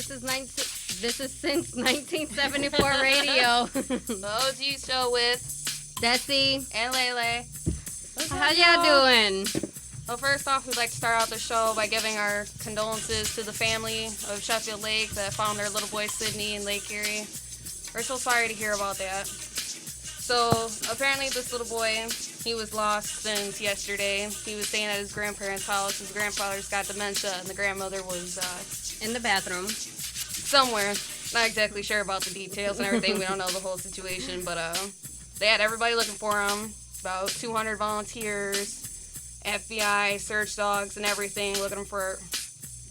This is since 1974 radio. The O.G Show with Dessy and Lae Lae. How y'all doing? Well, first off, we'd like to start out the show by giving our condolences to the family of Sheffield Lake that found their little boy Sydney in Lake Erie. We're so sorry to hear about that. So, apparently this little boy, he was lost since yesterday. He was staying at his grandparents' house. His grandfather's got dementia, and the grandmother was in the bathroom. Somewhere. Not exactly sure about the details and everything. We don't know the whole situation, but they had everybody looking for him. About 200 volunteers, FBI, search dogs, and everything, looking for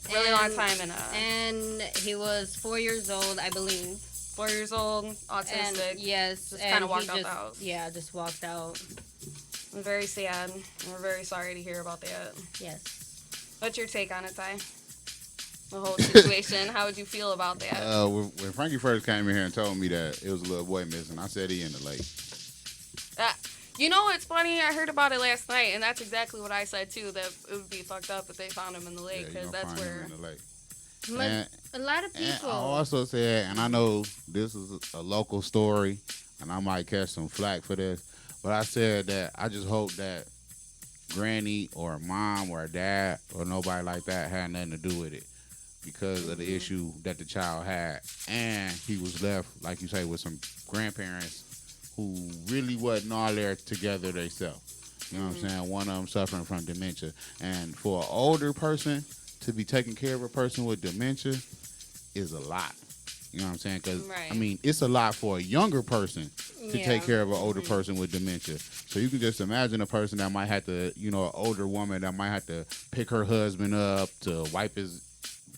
a really long time. And he was 4 years old, I believe. 4 years old, autistic. And, yes. Just kind of walked out the house. Yeah, just walked out. I'm very sad. We're very sorry to hear about that. Yes. What's your take on it, Ty? The whole situation. How would you feel about that? When Frankie first came in here and told me that it was a little boy missing, I said he in the lake. You know what's funny? I heard about it last night, and that's exactly what I said too. That it would be fucked up if they found him in the lake, because that's where. Him in the lake. And, a lot of people. And I also said, and I know this is a local story, and I might catch some flack for this, but I said that I just hope that Granny or Mom or Dad or nobody like that had nothing to do with it because of the issue that the child had, and he was left, like you say, with some grandparents who really wasn't all there together themselves. You know what I'm saying? One of them suffering from dementia. And for an older person to be taking care of a person with dementia is a lot. You know what I'm saying? Because, I mean, it's a lot for a younger person to take care of an older person with dementia. So you can just imagine a person that might have to, you know, an older woman that might have to pick her husband up to wipe his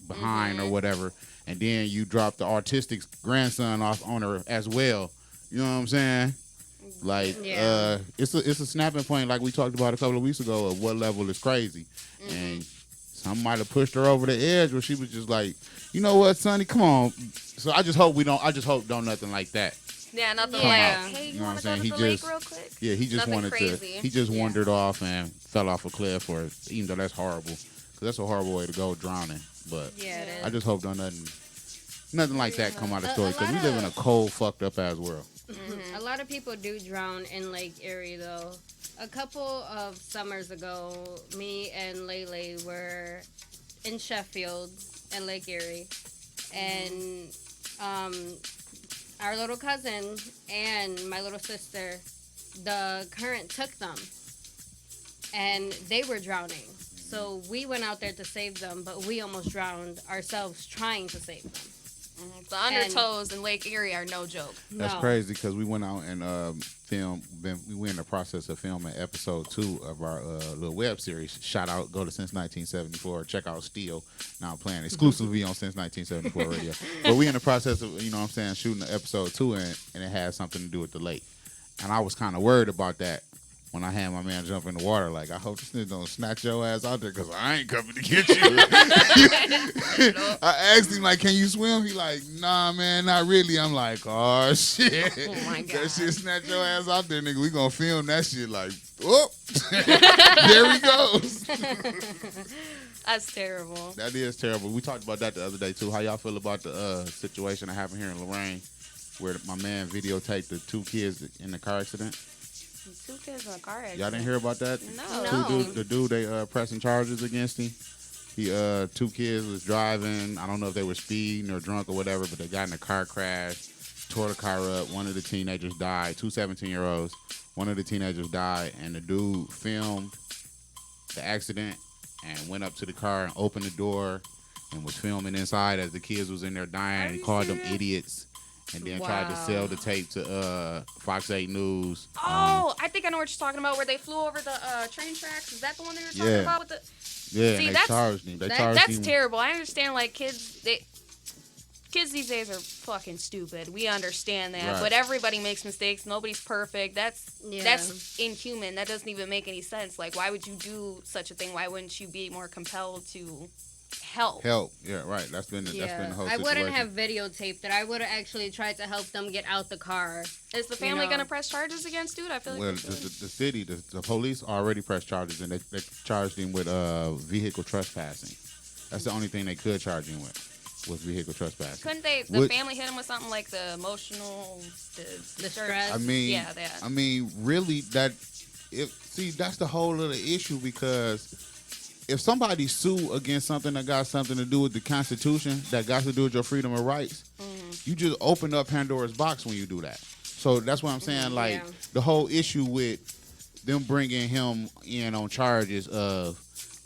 behind or whatever. And then you drop the autistic grandson off on her as well. You know what I'm saying? Like, it's a snapping point, like we talked about a couple of weeks ago, of what level is crazy. And some might have pushed her over the edge where she was just like, you know what, Sonny, come on. So I just hope don't nothing like that. Yeah, nothing like, hey, you want to go to the lake real quick? Yeah, he just wandered off and fell off a cliff, or even though that's horrible, because that's a horrible way to go, drowning. But I just hope nothing like that come out of the story, because we live in a cold, fucked up ass world. A lot of people do drown in Lake Erie, though. A couple of summers ago, me and Lae Lae were in Sheffield and Lake Erie, and our little cousin and my little sister, the current took them, and they were drowning. So we went out there to save them, but we almost drowned ourselves trying to save them. The undertows in Lake Erie are no joke. That's crazy, because we went out and we were in the process of filming episode 2 of our little web series. Shout out, go to Since 1974. Check out Steel. Now I'm playing exclusively on Since 1974 radio. But we in the process of, you know what I'm saying, shooting episode 2, and it had something to do with the lake. And I was kind of worried about that when I had my man jump in the water. Like, I hope this nigga don't snatch your ass out there, because I ain't coming to get you. I asked him, like, can you swim? He like, nah, man, not really. I'm like, oh, shit. Oh, my God. That shit snatch your ass out there, nigga. We gonna film that shit like, whoop. There he goes. That's terrible. That is terrible. We talked about that the other day, too. How y'all feel about the situation that happened here in Lorraine, where my man videotaped the 2 kids in the car accident? 2 kids in a car accident. Y'all didn't hear about that? No. The dude they pressing charges against him. He 2 kids was driving. I don't know if they were speeding or drunk or whatever, but they got in a car crash, tore the car up. One of the teenagers died. 2 17-year-olds. One of the teenagers died, and the dude filmed the accident and went up to the car and opened the door and was filming inside as the kids was in there dying. He called them idiots. And then tried to sell the tape to Fox 8 News. Oh, I think I know what you're talking about, where they flew over the train tracks. Is that the one they were talking about? With the? Yeah, see, and they charged him. That's terrible. I understand, like, kids these days are fucking stupid. We understand that. Right. But everybody makes mistakes. Nobody's perfect. That's inhuman. That doesn't even make any sense. Like, why would you do such a thing? Why wouldn't you be more compelled to help? Yeah, right. That's been the whole situation. I wouldn't have videotaped it. I would have actually tried to help them get out the car. Is the family going to press charges against dude? I feel like the police already pressed charges, and they charged him with vehicle trespassing. That's the only thing they could charge him with. was vehicle trespassing. Couldn't the family hit him with something like the emotional, the stress? I mean, yeah, that. I mean, really, that's the whole of the issue, because if somebody sue against something that got something to do with the Constitution, that got to do with your freedom of rights, you just open up Pandora's box when you do that. So that's what I'm saying. Like, the whole issue with them bringing him in on charges of,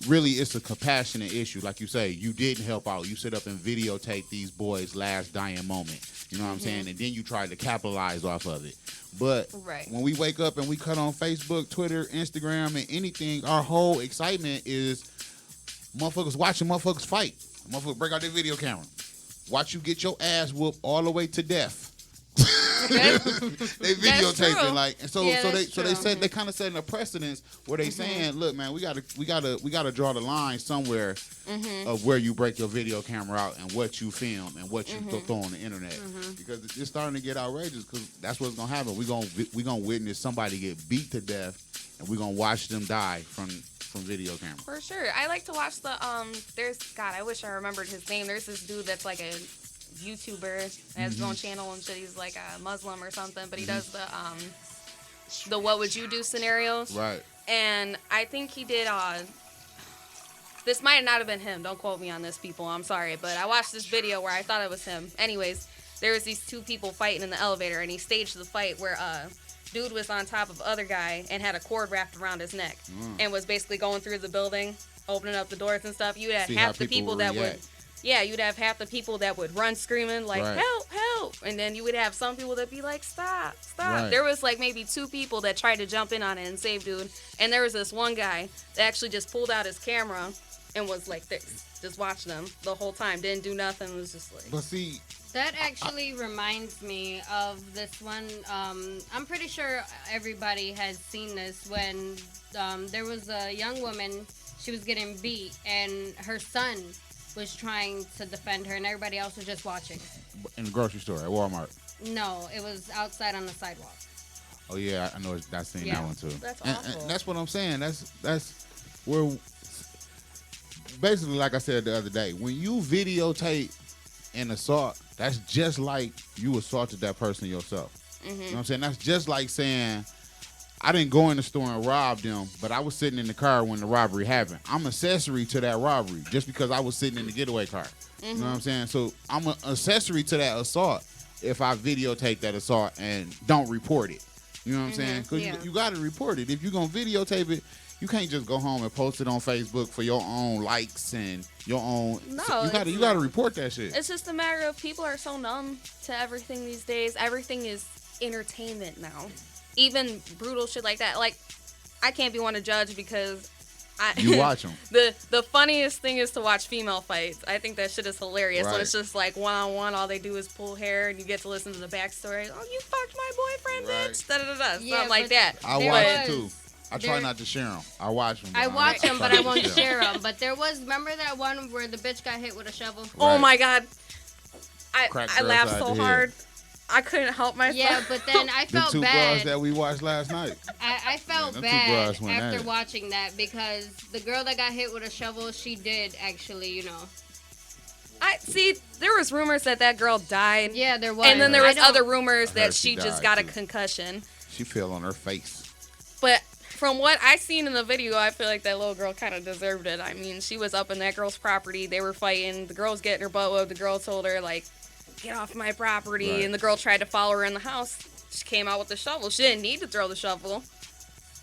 really, it's a compassionate issue. Like you say, you didn't help out. You sit up and videotape these boys' last dying moment. You know what I'm saying? And then you try to capitalize off of it. But when we wake up and we cut on Facebook, Twitter, Instagram, and anything, our whole excitement is motherfuckers watching motherfuckers fight. Motherfuckers break out their video camera. Watch you get your ass whooped all the way to death. They videotaping, like, and so they kind of setting a precedence where they saying, look, man, we gotta draw the line somewhere of where you break your video camera out and what you film and what you throw on the internet, because it's starting to get outrageous, because that's what's gonna happen. We gonna witness somebody get beat to death, and we gonna watch them die from video camera. For sure. I like to watch the I wish I remembered his name. There's this dude that's like a YouTuber, has his own channel and shit. He's like a Muslim or something, but he does the what would you do scenarios. Right. And I think he did this might not have been him. Don't quote me on this, people. I'm sorry, but I watched this video where I thought it was him. Anyways, there was these two people fighting in the elevator, and he staged the fight where dude was on top of other guy and had a cord wrapped around his neck and was basically going through the building, opening up the doors and stuff. You had half the people that would. Yeah, you'd have half the people that would run screaming, like, help, help. And then you would have some people that be like, stop, stop. Right. There was like maybe two people that tried to jump in on it and save dude. And there was this one guy that actually just pulled out his camera and was like this, just watching them the whole time. Didn't do nothing, was just like. But see, that actually reminds me of this one. I'm pretty sure everybody has seen this, when there was a young woman, she was getting beat, and her son was trying to defend her, and everybody else was just watching. In the grocery store, at Walmart? No, it was outside on the sidewalk. Oh, yeah, I know that's seen that one, too. That's awful. And that's what I'm saying. That's where, basically, like I said the other day, when you videotape an assault, that's just like you assaulted that person yourself. You know what I'm saying? That's just like saying, I didn't go in the store and rob them, but I was sitting in the car when the robbery happened. I'm accessory to that robbery just because I was sitting in the getaway car. You know what I'm saying? So I'm an accessory to that assault if I videotape that assault and don't report it. You know what I'm saying? Because you got to report it. If you're going to videotape it, you can't just go home and post it on Facebook for your own likes and your own. No, you got to report that shit. It's just a matter of people are so numb to everything these days. Everything is entertainment now. Even brutal shit like that. Like, I can't be one to judge because you watch them. The funniest thing is to watch female fights. I think that shit is hilarious. Right. When it's just like one-on-one, all they do is pull hair, and you get to listen to the backstory. Oh, you fucked my boyfriend, bitch. Da-da-da-da. Something like that. I watch it too. I try not to share them. I watch them. I watch them, but I won't share them. But there was, remember that one where the bitch got hit with a shovel? Right. Oh my God. I laughed so hard. I couldn't help myself. Yeah, but then I felt the two bad. bras that we watched last night. I felt bad after watching that, because the girl that got hit with a shovel, she did actually, you know. I see. There was rumors that girl died. Yeah, there was. And then there was other rumors that she just got a too. concussion. She fell on her face. But from what I seen in the video, I feel like that little girl kind of deserved it. I mean, she was up in that girl's property. They were fighting. The girl was getting her butt whooped. The girl told her, like, get off my property. Right. And the girl tried to follow her in the house. She came out with the shovel. She didn't need to throw the shovel.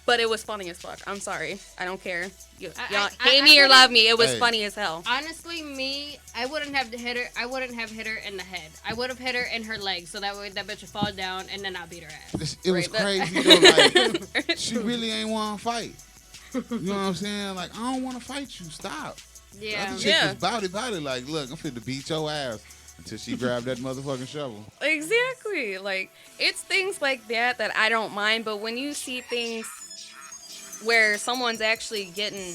But it was funny as fuck. I'm sorry. I don't care. Y'all hate me or love me. It was funny as hell. Honestly, I wouldn't have hit her. I wouldn't have hit her in the head. I would have hit her in her legs, so that way that bitch would fall down, and then I'll beat her ass. It was crazy though. Like, she really ain't want to fight. You know what I'm saying? Like, I don't want to fight you. Stop. Yeah. That chick was about it. Like, look, I'm finna beat your ass. Until she grabbed that motherfucking shovel. Exactly. Like, it's things like that I don't mind. But when you see things where someone's actually getting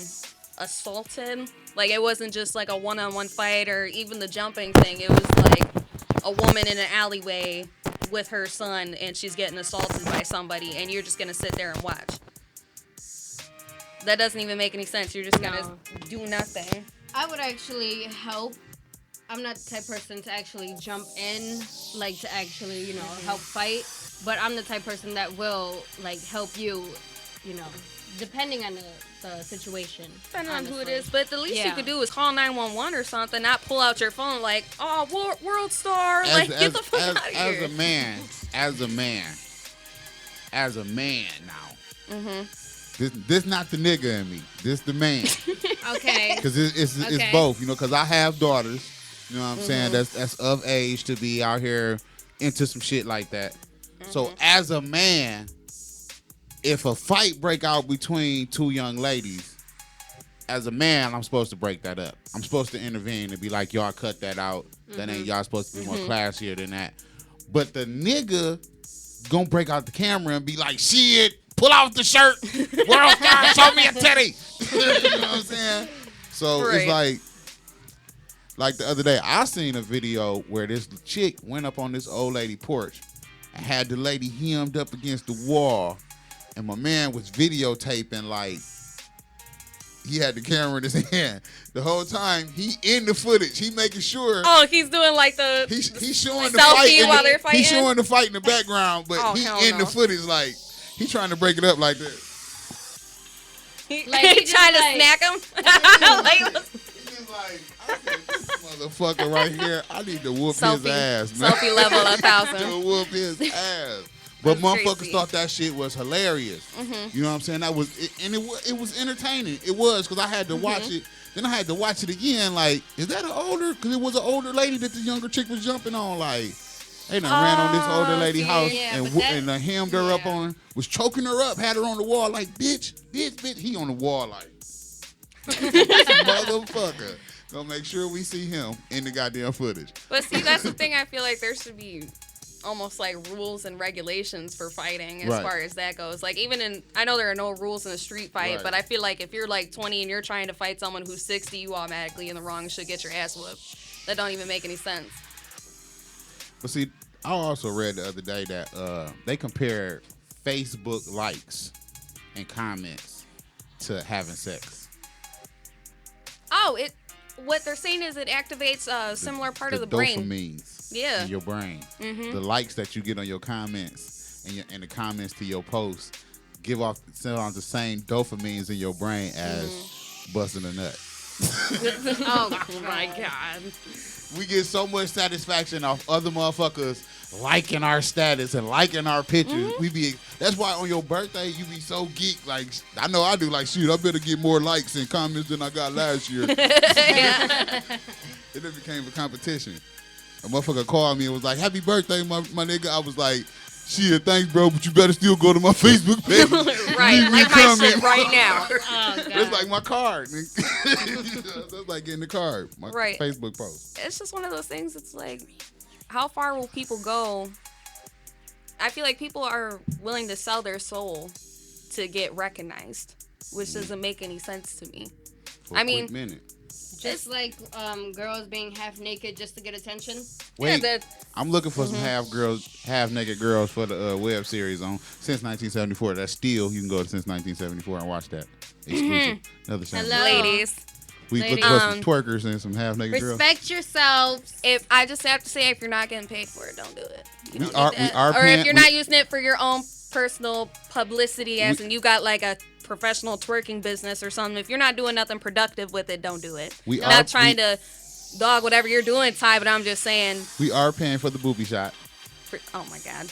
assaulted, like, it wasn't just like a one-on-one fight or even the jumping thing. It was like a woman in an alleyway with her son, and she's getting assaulted by somebody, and you're just going to sit there and watch. That doesn't even make any sense. You're just going to do nothing. I would actually help I'm not the type of person to actually jump in, like to actually, help fight. But I'm the type of person that will like help you, you know, depending on the situation. Depending on who it honestly. is, but the least you Yeah. could do is call 911 or something, not pull out your phone like, oh, world star, like get the fuck out of as here. a man, now. This not the nigga in me. This the man. Okay. Because it's Okay. both, because I have daughters. You know what I'm saying? That's of age to be out here into some shit like that. So as a man, if a fight break out between two young ladies, as a man, I'm supposed to break that up. I'm supposed to intervene and be like, y'all cut that out. That ain't y'all supposed to be more classier than that. But the nigga gonna break out the camera and be like, shit, pull off the shirt. World star, show me a titty. You know what I'm saying? So Right. it's like the other day, I seen a video where this chick went up on this old lady porch and had the lady hemmed up against the wall, and my man was videotaping, like, he had the camera in his hand. The whole time, he in the footage. He making sure. Oh, he's doing like He's showing the selfie fight. while they're fighting? He's showing the fight in the background, but Oh, he hell in the no. footage, like, he trying to break it up like this. like he just trying to like- snack him. Like, He's just like, I said, this motherfucker right here, I need to whoop his selfie, ass, man. selfie level 1,000. To whoop his ass. But That's motherfuckers crazy. thought that shit was hilarious. You know what I'm saying? That was, it was entertaining. It was, because I had to watch it. Then I had to watch it again. Like, is that an older? Because it was an older lady that the younger chick was jumping on. Like, they done ran on this older lady see, house yeah, and but that- and hemmed her up on her, was choking her up, had her on the wall like, bitch. He on the wall like, this motherfucker. Gonna make sure we see him in the goddamn footage. But see, that's the thing. I feel like there should be almost like rules and regulations for fighting as Right. far as that goes. Like even I know there are no rules in a street fight, Right. but I feel like if you're like 20 and you're trying to fight someone who's 60, you automatically in the wrong and should get your ass whooped. That don't even make any sense. But see, I also read the other day that they compared Facebook likes and comments to having sex. Oh, what they're saying is it activates a similar part of the brain. Dopamines Yeah. in your brain. The likes that you get on your comments and the comments to your posts send off the same dopamines in your brain as busting a nut. Oh my God. We get so much satisfaction off other motherfuckers liking our status and liking our pictures. That's why on your birthday you be so geek. Like, I know I do. Like, shoot, I better get more likes and comments than I got last year. It just became a competition. A motherfucker called me and was like, "Happy birthday, my nigga." I was like, "Shit, thanks, bro, but you better still go to my Facebook page." Right, Leave me like a my comment. shit right now. God. That's like my card. That's like getting the card. My Right. Facebook post. It's just one of those things. It's like, how far will people go? I feel like people are willing to sell their soul to get recognized, which doesn't make any sense to me. For I a quick mean- minute. Just like girls being half naked just to get attention. Wait, Yeah, I'm looking for some half naked girls for the web series on Since 1974. That's still, you can go to Since 1974 and watch that. Exclusive. Another channel. Hello. ladies. We looking Ladies. for some twerkers and some half naked girls. Respect yourselves. If I just have to say, if you're not getting paid for it, don't do it. You We don't are- need we that. are or paying- if you're not using it for your own personal publicity, as in you got like a professional twerking business or something. If you're not doing nothing productive with it, don't do it. We I'm not trying to dog whatever you're doing, Ty, but I'm just saying. We are paying for the booby shot. Oh my God.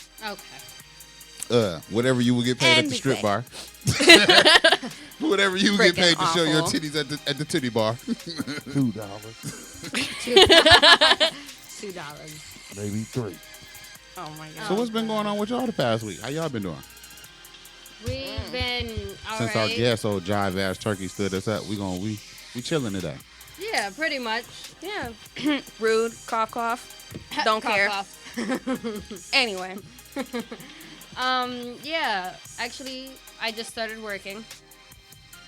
Okay. Whatever you will get paid at the strip bar. Whatever you will get paid to Freaking show your awful. titties at the titty bar. $2, $2. maybe $3. Oh my God. So what's been going on with y'all the past week? How y'all been doing? We've been all Since right. our guest, old jive ass turkey, stood us up, we chilling today. Yeah, pretty much. Yeah. Rude. Cough, cough. Don't Cough, care. cough. Anyway. Yeah, actually, I just started working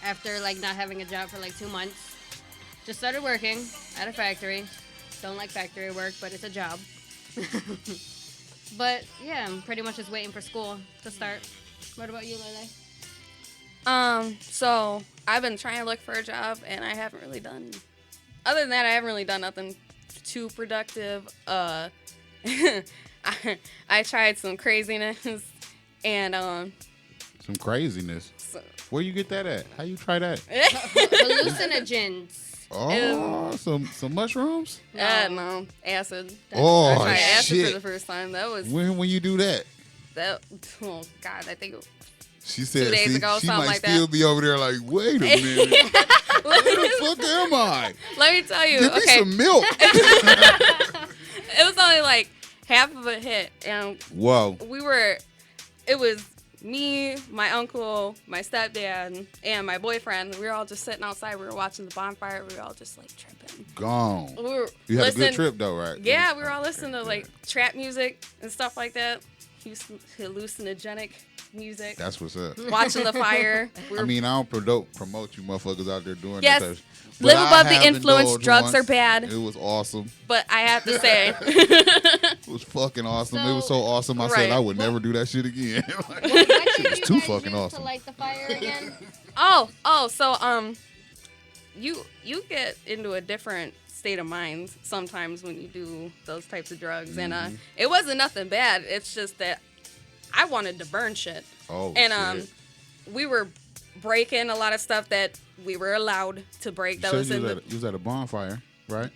after like not having a job for like 2 months. Just started working at a factory. Don't like factory work, but it's a job. But yeah, I'm pretty much just waiting for school to start. What about you, Lele? So I've been trying to look for a job, and I haven't really done. Other than that, I haven't really done nothing too productive. I tried some craziness and Some craziness. Where you get that at? How you try that? Hallucinogens. Oh, some mushrooms? No, acid. I Oh, tried acid shit. for the first time. That was When you do that? oh God, I think She said, 2 days ago, she something might like that. still be over there like, wait a minute. Where the fuck am I? let me tell you. Give me Okay, some milk. it was only like half of a hit, and Whoa. it was me, my uncle, my stepdad, and my boyfriend. We were all just sitting outside. We were watching the bonfire. We were all just like tripping. Gone. We were You had a listening- good trip though, right? Yeah, we were all listening to like trap music and stuff like that. Hallucinogenic music. That's what's up. Watching the fire. We I were- mean, I don't promote you motherfuckers out there doing Yes. that. But Live I above the have influence. indulged Drugs once. are bad. It was awesome. But I have to say, It was fucking awesome. It was so awesome. I Right. said I would never do that shit again. What did you too guys fucking use awesome. to light the fire again? so you get into a different state of mind sometimes when you do those types of drugs, and it wasn't nothing bad. It's just that I wanted to burn shit, Oh, and shit. we were breaking a lot of stuff that we were allowed to break. That You was said in you the was at a bonfire, right?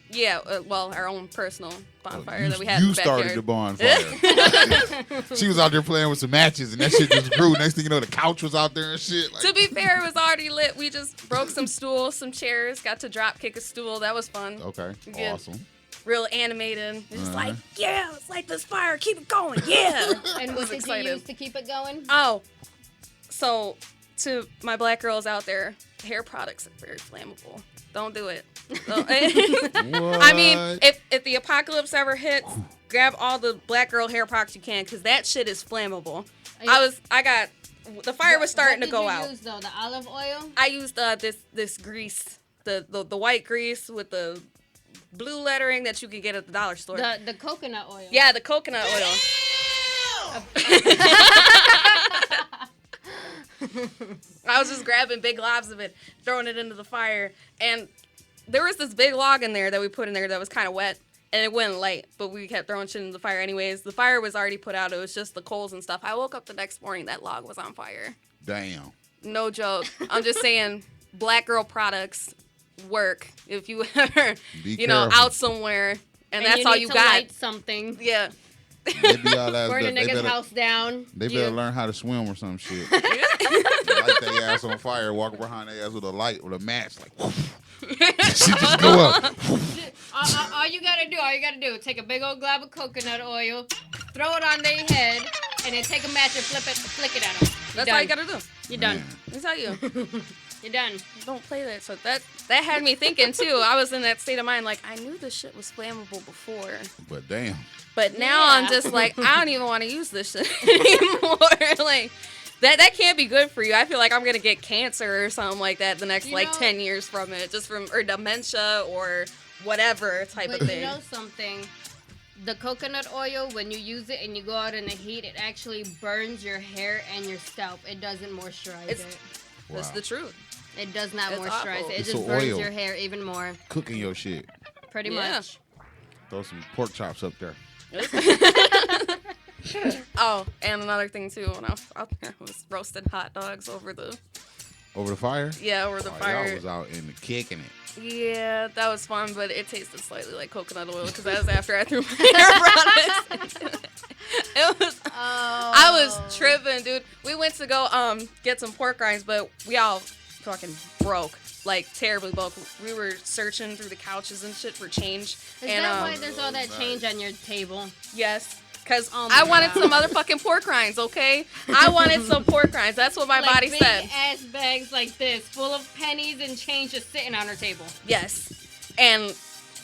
well, our own personal bonfire you, that we had. In You the started the backyard. bonfire. She was out there playing with some matches, and that shit just grew. Next thing you know, the couch was out there and shit. Like, To be fair, it was already lit. We just broke some stools, some chairs, got to drop kick a stool. That was fun. okay, Yeah. awesome. Real animated. It's just like, Uh-huh. yeah, let's light this fire. Keep it going. Yeah. And I what was did excited. you use to keep it going? Oh, so to my black girls out there, hair products are very flammable. Don't do it. I mean, What? if the apocalypse ever hits, grab all the black girl hair products you can, because that shit is flammable. The fire was starting to go What out. did you use, though? The olive oil? I used this grease, the white grease with the blue lettering that you can get at the dollar store. The coconut oil. Yeah, the coconut oil. I was just grabbing big globs of it, throwing it into the fire, and there was this big log in there that we put in there that was kind of wet, and it wouldn't light, but we kept throwing shit in the fire anyways. The fire was already put out. It was just the coals and stuff. I woke up the next morning, that log was on fire. Damn. No joke. I'm just saying, black girl products work if you ever, Be out careful. somewhere, and And that's all need you to got. Light something. Yeah. They be all that. Burn a they nigga's better, house down. they better Yeah. learn how to swim or some shit. Light their ass on fire, walk behind their ass with a light, with a match, like, she just go up. All you gotta do, take a big old glob of coconut oil, throw it on their head, and then take a match and flick it at them. That's all you gotta do. You're done. Man. Let me tell you. You're done. Don't play that. So that had me thinking too. I was in that state of mind, like I knew this shit was flammable before, But damn. but now I'm Yeah. just like I don't even want to use this shit anymore. Like that can't be good for you. I feel like I'm gonna get cancer or something like that the next You like know- 10 years from it, or dementia or whatever type But of you thing. know something? The coconut oil, when you use it and you go out in the heat, it actually burns your hair and your scalp. It doesn't moisturize It's- it. That's Wow. the truth. It does not It's moisturize awful. it. It It's just the burns oil. your hair even more. Cooking your shit. Pretty Yeah. much. Throw some pork chops up there. Oh, and another thing too, when I was out there, was roasted hot dogs over the Over the fire? over the Oh, fire. y'all was out in the kicking it. Yeah, that was fun, but it tasted slightly like coconut oil because that was after I threw my hair products. It was. I was tripping, dude. We went to go get some pork rinds, but we all fucking broke, like terribly broke. We were searching through the couches and shit for change. Is and that why there's all that change on your table? yes. Because Oh my I wanted God. some motherfucking pork rinds, okay? I wanted some pork rinds. That's what my Like body big said. ass bags like this, full of pennies and change just sitting on her table. Yes. And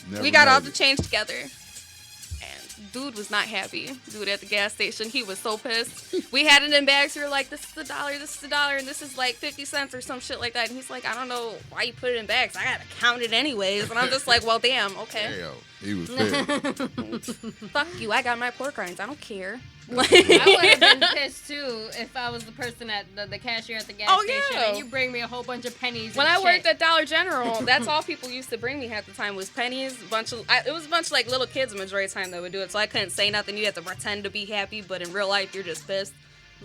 Never we got all made the it. change together. And dude was not happy. Dude at the gas station, he was so pissed. We had it in bags. We were like, this is $1, and this is like 50 cents or some shit like that. And he's like, I don't know why you put it in bags. I got to count it anyways. And I'm just like, well, damn, okay. Hell, he was pissed. Fuck you. I got my pork rinds. I don't care. Like, I would have been pissed too if I was the person at the cashier at the gas station and you bring me a whole bunch of pennies. When and I worked shit. at Dollar General, that's all people used to bring me half the time was pennies. It was a bunch of like little kids the majority of the time that would do it, so I couldn't say nothing. You had to pretend to be happy, but in real life, you're just pissed.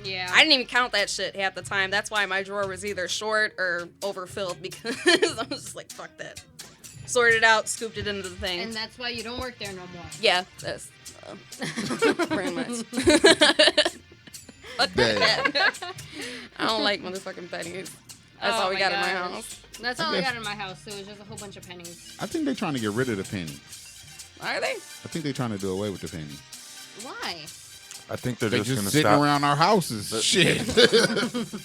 Yeah. I didn't even count that shit half the time. That's why my drawer was either short or overfilled because I was just like, fuck that. Sorted it out, scooped it into the thing. And that's why you don't work there no more. Yeah, that's pretty much. Fuck that. I don't like motherfucking pennies. That's all we got in my house. That's all I got in my house. So it was just a whole bunch of pennies. I think they're trying to get rid of the penny. Are they? I think they're trying to do away with the penny. Why? I think they're They're just going to sitting stop. around our houses. Shit.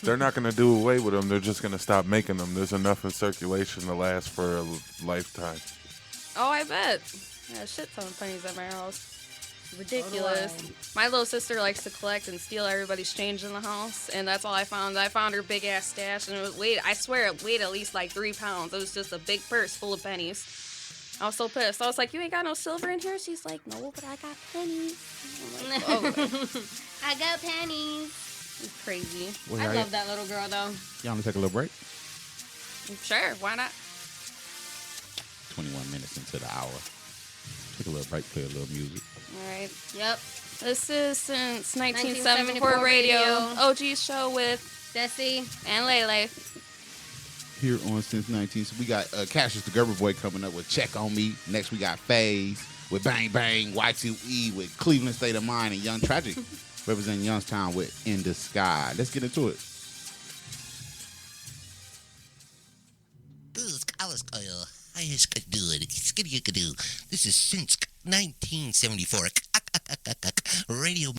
They're not going to do away with them. They're just going to stop making them. There's enough in circulation to last for a lifetime. Oh, I bet. Yeah, a shit ton of pennies at my house. Ridiculous. My little sister likes to collect and steal everybody's change in the house, and that's all I found. I found her big ass stash, and I swear it weighed at least like 3 pounds. It was just a big purse full of pennies. I was so pissed. I was like, "You ain't got no silver in here?" She's like, "No, but I got pennies." I'm like, oh, I got pennies. it's crazy. Well, I love that little girl though. Y'all want to take a little break? Sure, why not? 21 minutes into the hour. Take a little break, play a little music. All right. Yep. This is since 1974 radio. O.G Show with Dessy and Lae Lae. Here on Since 19. So we got Cassius the Gerber Boy coming up with Check on Me. Next we got FaZe with Bang Bang, Y2E with Cleveland State of Mind, and Young Tragic representing Youngstown with In the Sky. Let's get into it. This is since 1974 radio.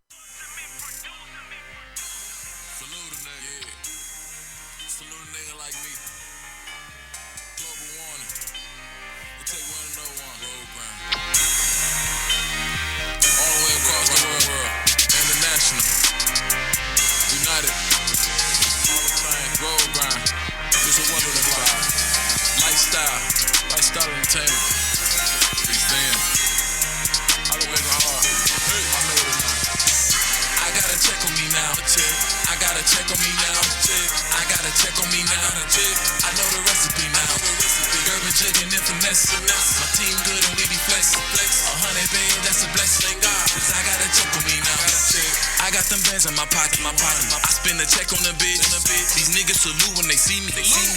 Lifestyle entertainment. Please stand. I've been working hard. Hey, I know it now. I gotta check on me now. I gotta check on me now. I gotta check on me now. I know the recipe now. Urban jigging and finesse. My team good and we be flexing. 100 band, that's a blessing. Cause I gotta check on me now. I got them bands in my pocket. I spend a check on the bitch. These niggas salute when they see me.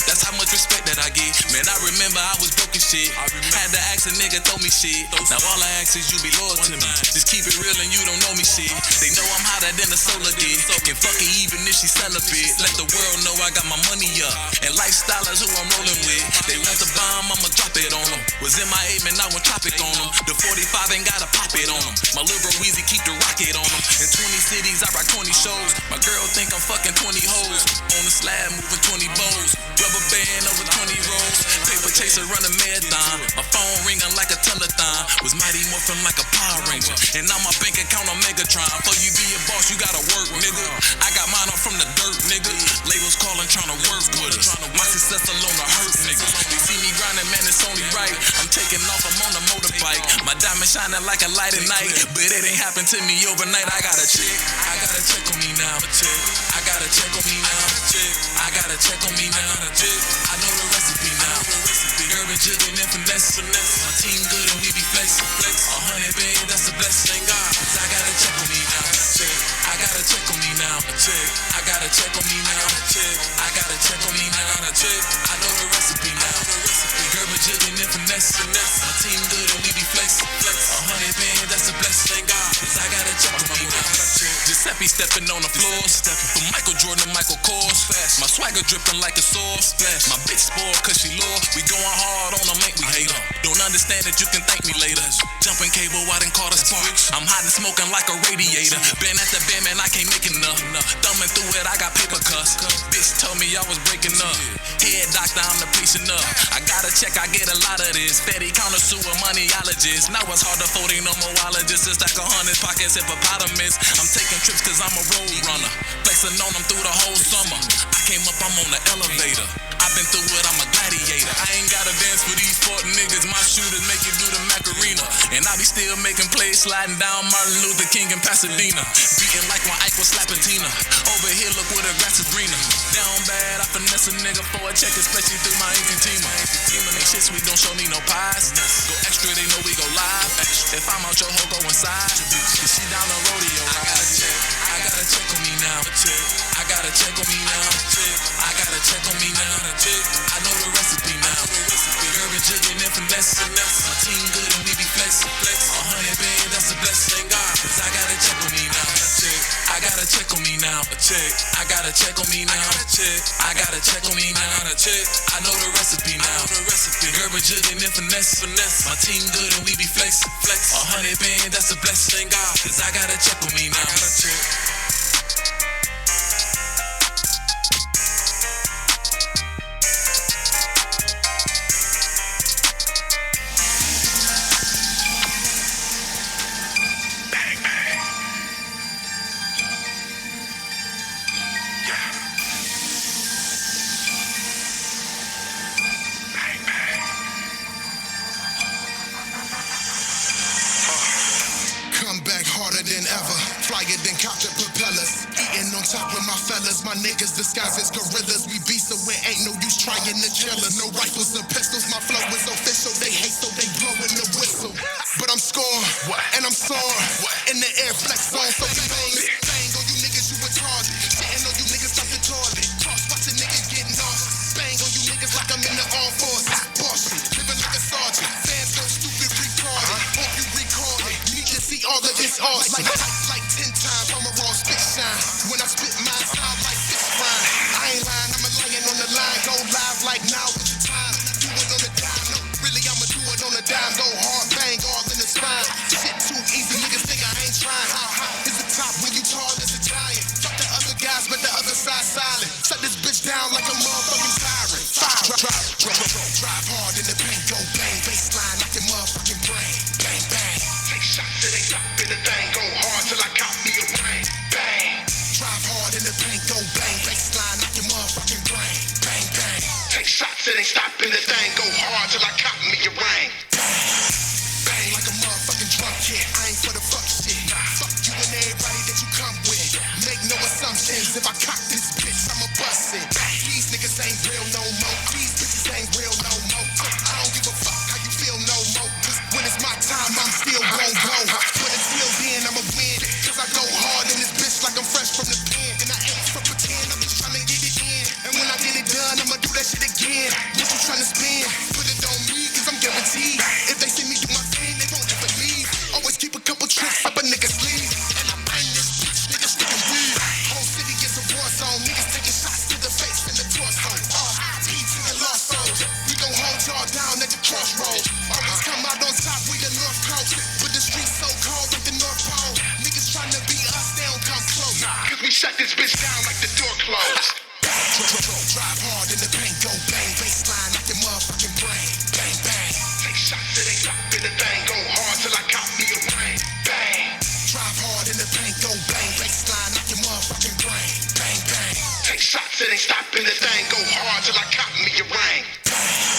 That's how much respect that I get. Man, I remember I was broke as shit. Had to ask a nigga, throw me shit. Now all I ask is you be loyal to me. Just keep it real and you don't know me shit. They know I'm hotter than the solar kid. Can fuck it even if she celibate. Let the world know I got my money up. And lifestyle is who I'm rolling with. They want the bomb, I'ma drop it on them. Was in my 8 man, I went topic on them. The 45 ain't gotta pop it on them. My little bro Weezy keep the rocket on them. In 20 cities, I rock 20 shows. My girl think I'm fucking 20 hoes. On the slab, moving 20 bows. Rubber band over 20 rolls. Paper chaser, run a marathon. My phone ringing like a telethon. Was mighty morphin' like a Power Ranger. And now my bank account on Megatron. For you be a boss, you gotta work, nigga. I got mine up from the dirt, nigga. Labels calling, tryna work with us. My success alone to hurt niggas. They see me grinding, man, it's only right. I'm taking off, I'm on a motorbike. My diamond shining like a light at night. But it ain't happened to me overnight. I gotta check on me now. I gotta check on me now. I gotta check on me now. I know the recipe now. Urban jigging and finesse. My team good and we be flexing. 100 band, that's a blessing. Cause I gotta check on me now. I gotta check on me now. I gotta check on me now. I gotta check on me now. I know the recipe now. Urban jigging and finesse. My team good and we be flexing. 100 band, that's a blessing. Cause I gotta check on me now. Giuseppe stepping on the floors. From Michael Jordan to Michael Kors. My swagger dripping like a sauce. My bitch spoiled cause she loyal. We going hard on them, ain't we hate her. Don't understand that you can thank me later. Jumping cable, I done caught a spark. I'm hot and smoking like a radiator. Been at the band, man, I can't make enough. Thumbing through it, I got paper cuts. Bitch told me I was breaking up. Head doctor, I'm the patient up. I gotta check, I get a lot of this. Steady connoisseur, moneyologist. Now it's hard to fold, ain't no moologist. It's like 100 pockets, hippopotamus. I'm taking trips cause I'm a road runner. Flexing on them through the whole summer. I came up, I'm on the elevator. I I've been through it, I'm a gladiator. I ain't gotta dance for these 40 niggas. My shooters make it do the Macarena. And I be still making plays, sliding down Martin Luther King in Pasadena. Beating like when Ike was slapping Tina. Over here, look where the grass is greener. Down bad, I finesse a nigga for a check, especially through my intima. They shits, we don't show me no pies. Go extra, they know we go live. If I'm out your hoe, go inside. Cause she down the rodeo. I gotta check on me now. I gotta check on me now. I gotta check on me now. I know the recipe now. Urban jigging and finesse. My team good and we be flexing. 100 band, that's a blessing. Cause I gotta check on me now. I gotta check on me now. I gotta check on me now. I gotta check on me now. I know the recipe now. Urban jigging and finesse. My team good and we be flexing. 100 band, that's a blessing. Cause I gotta check on me now. My niggas disguised as gorillas. We beat so it ain't no use trying to chill us. No rifles or pistols, my flow is official. They hate so they blowing the whistle. But I'm scoring, and I'm soaring. In the air, flex on, so you know me. Bang on you niggas, you retarded. Shitting on you niggas like the toilet. Cross watching niggas getting nauseous. Bang on you niggas like I'm in the armed forces. Bullshit, living like a sergeant. Fans go stupid, retarded. Hope you recall it. Need to see all of this awesome. Like 10 times, I'm a raw spit shine. When I spit my sound like I ain't lying, I'm a lion on the line. Go live like now with your time. Do it on the dime, no, really I'ma do it on the dime. Go hard, bang, all in the spine. Shit too easy, niggas think I ain't trying. How high is the top when you tall as a giant? Fuck the other guys, but the other side silent. Shut this bitch down like a motherfucking tyrant. Drive hard in the paint, go bang. Baseline like your motherfucking brain. Bang, bang. Take shots, it ain't stop in the thing. Go hard till I cop me a ring. Bang. Drive hard in the paint, go bang. Baseline like your motherfucking brain. Bang, bang. Take shots, it ain't stopping the thing. Go hard till I cop me a ring. Bang. Bang like a motherfucking drunk kid. I ain't for the fuck shit. Fuck you and everybody that you come with. Make no assumptions. If I cock this bitch, I'ma bust it. These niggas ain't real no more. These bitches ain't real no more. I don't give a fuck how you feel no more. Cause when it's my time, I'm still gon' go. But until then, I'ma win. Cause I go hard in this bitch like I'm fresh from the pen. And I ain't for pretend, I'm just tryna get it in. And when I get it done, I'ma do that shit again. What you tryna spin? Put it on me, cause I'm guaranteed. If they see me do my thing, they won't ever leave. Always keep a couple tricks up a nigga's sleeve. And I bang this bitch, niggas smoking weed. Whole city gets a war zone. Niggas taking shots to the face and the torso. R.I.P. to the lost souls. We gon' hold y'all down at the crossroads. Always come out on top, we the North Coast. But the streets so cold like the North Pole. Niggas tryna be us, they don't come close. Cause we shut this bitch down like the door closed. Drive hard in the paint, go bang. Baseline like your motherfucking brain. Bang, bang. Take shots, it ain't stopping the thing. Go hard till I cop me a ring. Bang. Drive hard in the paint, go bang. Baseline like your motherfucking brain. Bang, bang. Take shots, it ain't stopping the thing. Go hard till I cop me a ring. Bang.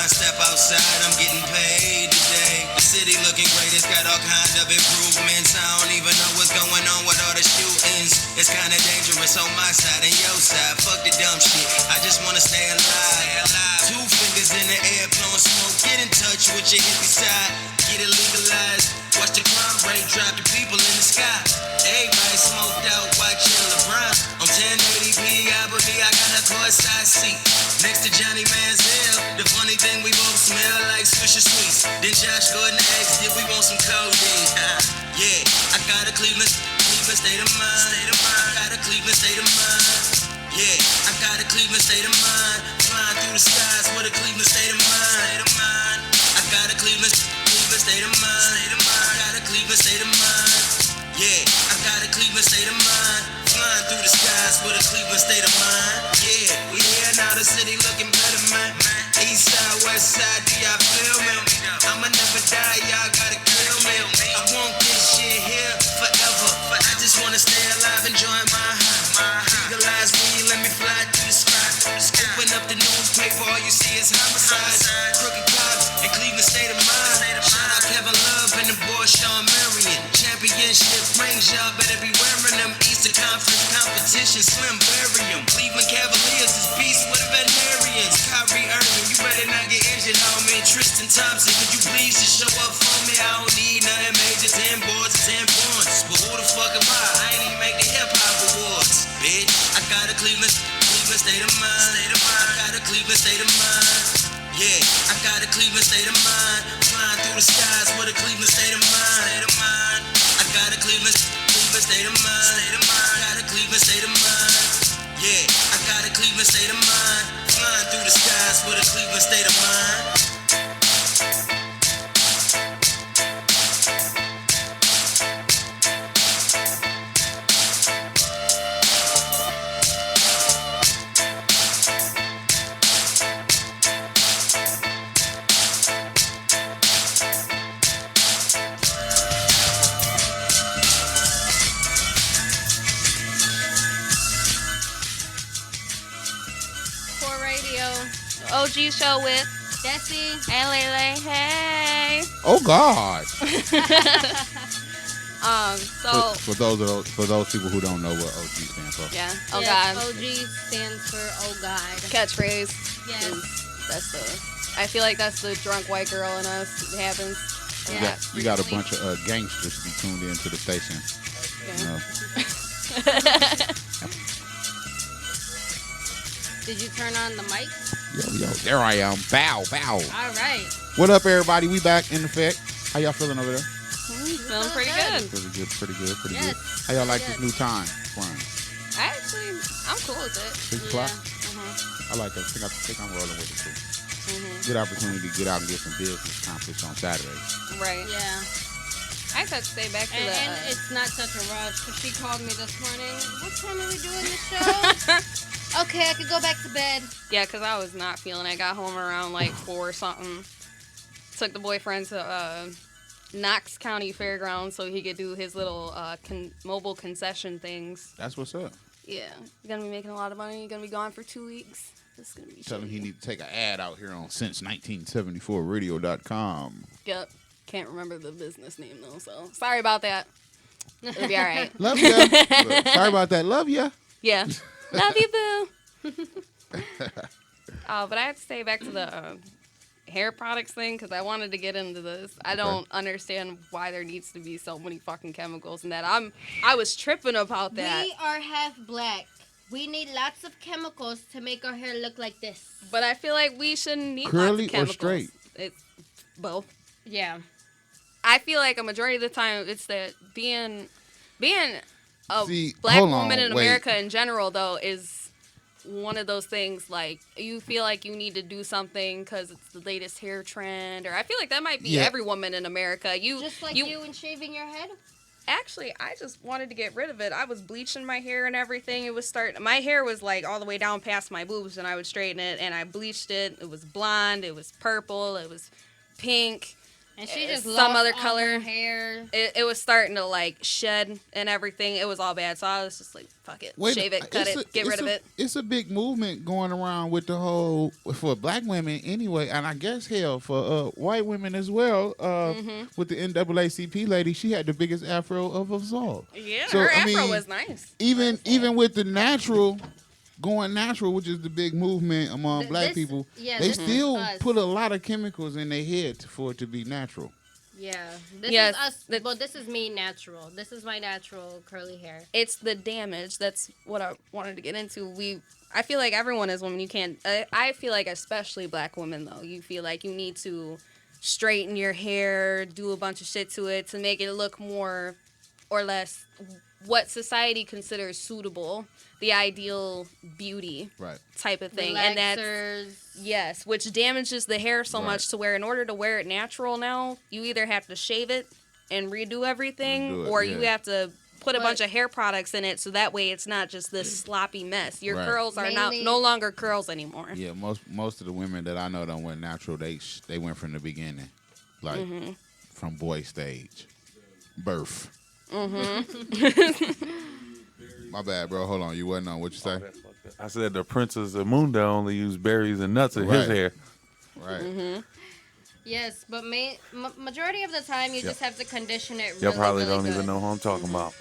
Step outside, I'm getting paid today. The city looking great, it's got all kind of improvements. I don't even know what's going on with all the shootings. It's kinda dangerous on my side and your side. Fuck the dumb shit, I just wanna stay alive. 2 fingers in the air, blowing smoke. Get in touch with your hippie side. Get it legalized. Watch the crime rate drop, the people in the sky. Everybody smoked out, watching LeBron. On 1080p, I got a courtside seat next to Johnny Manziel. The funny thing, we both smell like Swisher Sweets. Then Josh Gordon asked if we want some codeine. Yeah, I got a Cleveland Cleveland state of mind. I got a Cleveland state of mind. Yeah, I got a Cleveland state of mind. Flying through the skies with a Cleveland state of mind. I got a Cleveland state of mind. I got a Cleveland state of mind. Yeah, I got a Cleveland state of mind. Flying through the skies with a Cleveland state of mind. Yeah, we here now, the city looking better, man. East side, west side, do y'all feel me? I'ma never die, y'all gotta kill me. I want this shit here forever. I just wanna stay alive, enjoying my high. Legalize weed, let me fly through the sky. Open up the newspaper, all you see is homicides. Crooked cops in Cleveland state of mind. Shout out Kevin Love and the boy Sean Marion. Championship rings, y'all better be wearing them. Eastern Conference competition, slim barium. Cleveland Cavaliers is beasts with the veterinarians. Kyrie Irving, you better not get injured, homie. Tristan Thompson, could you please just show up for me? I don't need nothing major, 10 boards and 10 points. But who the fuck am I? I ain't even make the hip hop awards, bitch. I got a Cleveland state of mind. I got a Cleveland state of mind. Yeah, I got a Cleveland state of mind. Flying through the skies with a Cleveland state of mind. I got a Cleveland state of mind. I got a Cleveland state of mind. Yeah, I got a Cleveland state of mind. Flying through the skies with a Cleveland state of mind. O.G Show with Dessy and Lae Lae. Hey. Oh God. So for those people who don't know what OG stands for. yeah. Oh yes, God. OG stands for Oh God. Catchphrase. Yes. That's the. I feel like that's the drunk white girl in us. It happens. Yeah. You got a bunch of gangsters be tuned into the station. Yeah. You know. Did you turn on the mic? Yo, there I am. Bow. All right. What up, everybody? We back in effect. How y'all feeling over there? Feeling pretty good. Pretty good. Yes, How y'all like pretty this new time frame? I'm cool with it. 6 o'clock? Mm-hmm. I like it. I think I'm rolling with it too. Mm-hmm. Good opportunity to get out and get some business accomplished on Saturday. Right. Yeah. I just have to stay back to And the. it's not such a rush because she called me this morning. What time are we doing the show? Okay, I could go back to bed. Yeah, because I was not feeling it. I got home around like 4 or something. Took the boyfriend to Knox County Fairgrounds so he could do his little mobile concession things. That's what's up. Yeah. You're going to be making a lot of money. You're going to be gone for 2 weeks. This is going to be Tell him shitty. he need to take an ad out here on since1974radio.com. Yep. Can't remember the business name though, so sorry about that. It'll be all right. Love ya. Sorry about that. Love ya. Yeah. Love you, boo. But I have to stay back to the hair products thing because I wanted to get into this. I don't understand why there needs to be so many fucking chemicals in that. I was tripping about that. We are half black. We need lots of chemicals to make our hair look like this. But I feel like we shouldn't need Curly lots of chemicals. or straight? It's both. Yeah. I feel like a majority of the time it's that being a See, black hold woman on, in wait. America in general though is one of those things like you feel like you need to do something because it's the latest hair trend, or I feel like that might be Yeah. every woman in America. Just like you and shaving your head? Actually, I just wanted to get rid of it. I was bleaching my hair and everything. It was my hair was like all the way down past my boobs, and I would straighten it, and I bleached it. It was blonde, it was purple, it was pink. And she just some lost other all color. her hair. It was starting to like shed and everything. It was all bad. So I was just like, fuck it. Shave it, cut it, get rid of it. It's a big movement going around with the whole, for black women anyway, and I guess hell for white women as well. With the NAACP lady, she had the biggest afro of us all. Yeah, So, her I afro mean, was nice. Even with the natural, going natural, which is the big movement among black this- people, yeah, they this is still us. put a lot of chemicals in their head for it to be natural. Yeah. This Yes, is us. that's- Well, this is me natural. This is my natural curly hair. It's the damage. That's what I wanted to get into. I feel like everyone is woman. You can't. I feel like especially black women though. You feel like you need to straighten your hair, do a bunch of shit to it to make it look more or less what society considers suitable, the ideal beauty Right. type of thing. And that's, Relaxers. yes, which damages the hair so Right. much to where in order to wear it natural now, you either have to shave it and redo everything, Redo it, or you yeah. have to put a But- bunch of hair products in it so that way it's not just this sloppy mess. Your Right. curls are Mainly- no longer curls anymore. Yeah, most of the women that I know that went natural, they went from the beginning, like from boy stage, birth. My bad, bro. Hold on, you wasn't on. What you say? I said the Princess Amunda only used berries and nuts in his Right. hair. Right. Yes, but majority of the time you just have to condition it really, Y'all probably really don't good. even know who I'm talking about.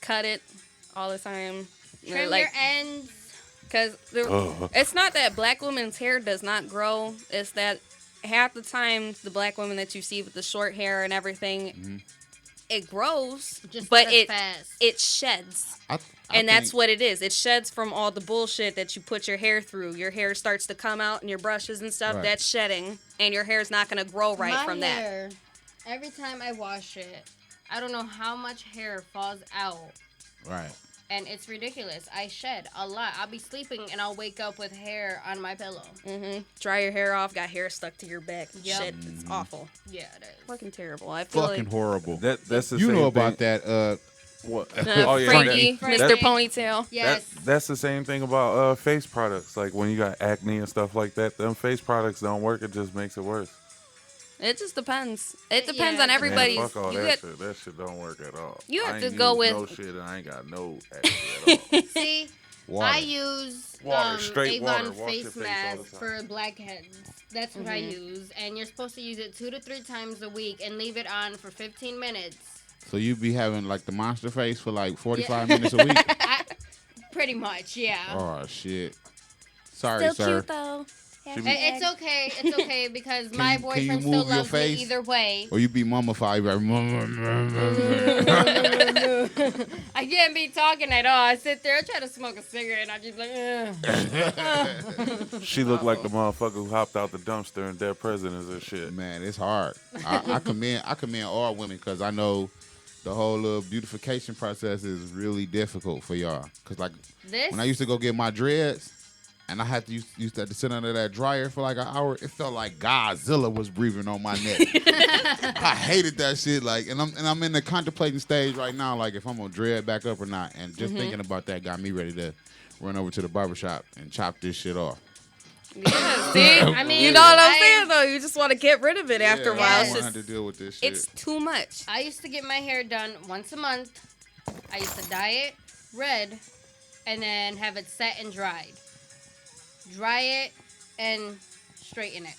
Cut it all the time. Trim your ends. Because it's not that black women's hair does not grow. It's that half the time the black women that you see with the short hair and everything, it grows, Just but not as it fast. it sheds. I And that's think- what it is. It sheds from all the bullshit that you put your hair through. Your hair starts to come out in your brushes and stuff. Right. That's shedding. And your hair's not going to grow right My from hair, every time I wash it, I don't know how much hair falls out. Right. And it's ridiculous. I shed a lot. I'll be sleeping and I'll wake up with hair on my pillow. that. Dry your hair off, got hair stuck to your back. Yep. Shit, it's awful. Yeah, it is. Fucking terrible. I feel Fucking like horrible. That's the You same know about thing. that? What? Frankie, Frankie. Mr. Ponytail. Yes. That's the same thing about face products. Like when you got acne and stuff like that, them face products don't work. It just makes it worse. It just depends. It depends Yeah, on it everybody's. Man, fuck all you that get- shit. That shit don't work at all. You have I to ain't go used with- no shit, and I ain't got no acne at all. See, Water. I use Water, straight Avon water. Wash your face face all mask the time. for blackheads. That's what I use. And you're supposed to use it 2 to 3 times a week and leave it on for 15 minutes. So you be having like the monster face for like 45 minutes a week? Pretty much, yeah. Oh shit. Sorry, Still sir. cute though. Should be- It's okay. It's okay because my you- can you boyfriend still move your loves me face? either way. Or you be mummified. Like, I can't be talking at all. I sit there, I try to smoke a cigarette, and I just like, She looked like the motherfucker who hopped out the dumpster in Dead Presidents and shit. Man, it's hard. I commend all women because I know the whole beautification process is really difficult for y'all. Cause like this. when I used to go get my dreads, and I had to used to have to sit under that dryer for like an hour, it felt like Godzilla was breathing on my neck. I hated that shit. Like, and I'm in the contemplating stage right now, like if I'm gonna dread back up or not. And just thinking about that got me ready to run over to the barbershop and chop this shit off. Yeah, see? I mean, You know what I'm saying though? You just want to get rid of it after a Yeah, while. I It's don't want just to deal with this shit. it's too much. I used to get my hair done once a month. I used to dye it red and then have it set and dried. Dry it and straighten it.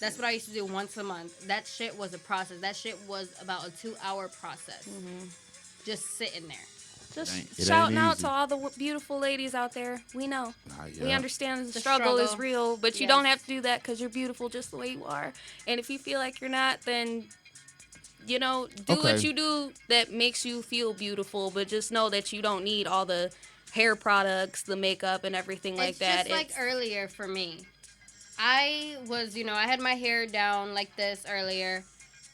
That's what I used to do once a month. That shit was a process. That shit was about a 2-hour process. Just sitting there. Just It ain't shouting out easy. to all the beautiful ladies out there. We know. We yeah. understand the The struggle is struggle. real, but you Yes. don't have to do that because you're beautiful just the way you are. And if you feel like you're not, then, do what Okay. you do that makes you feel beautiful, but just know that you don't need all the hair products, the makeup, and everything like It's that. just like earlier for me. I was, I had my hair down like this earlier,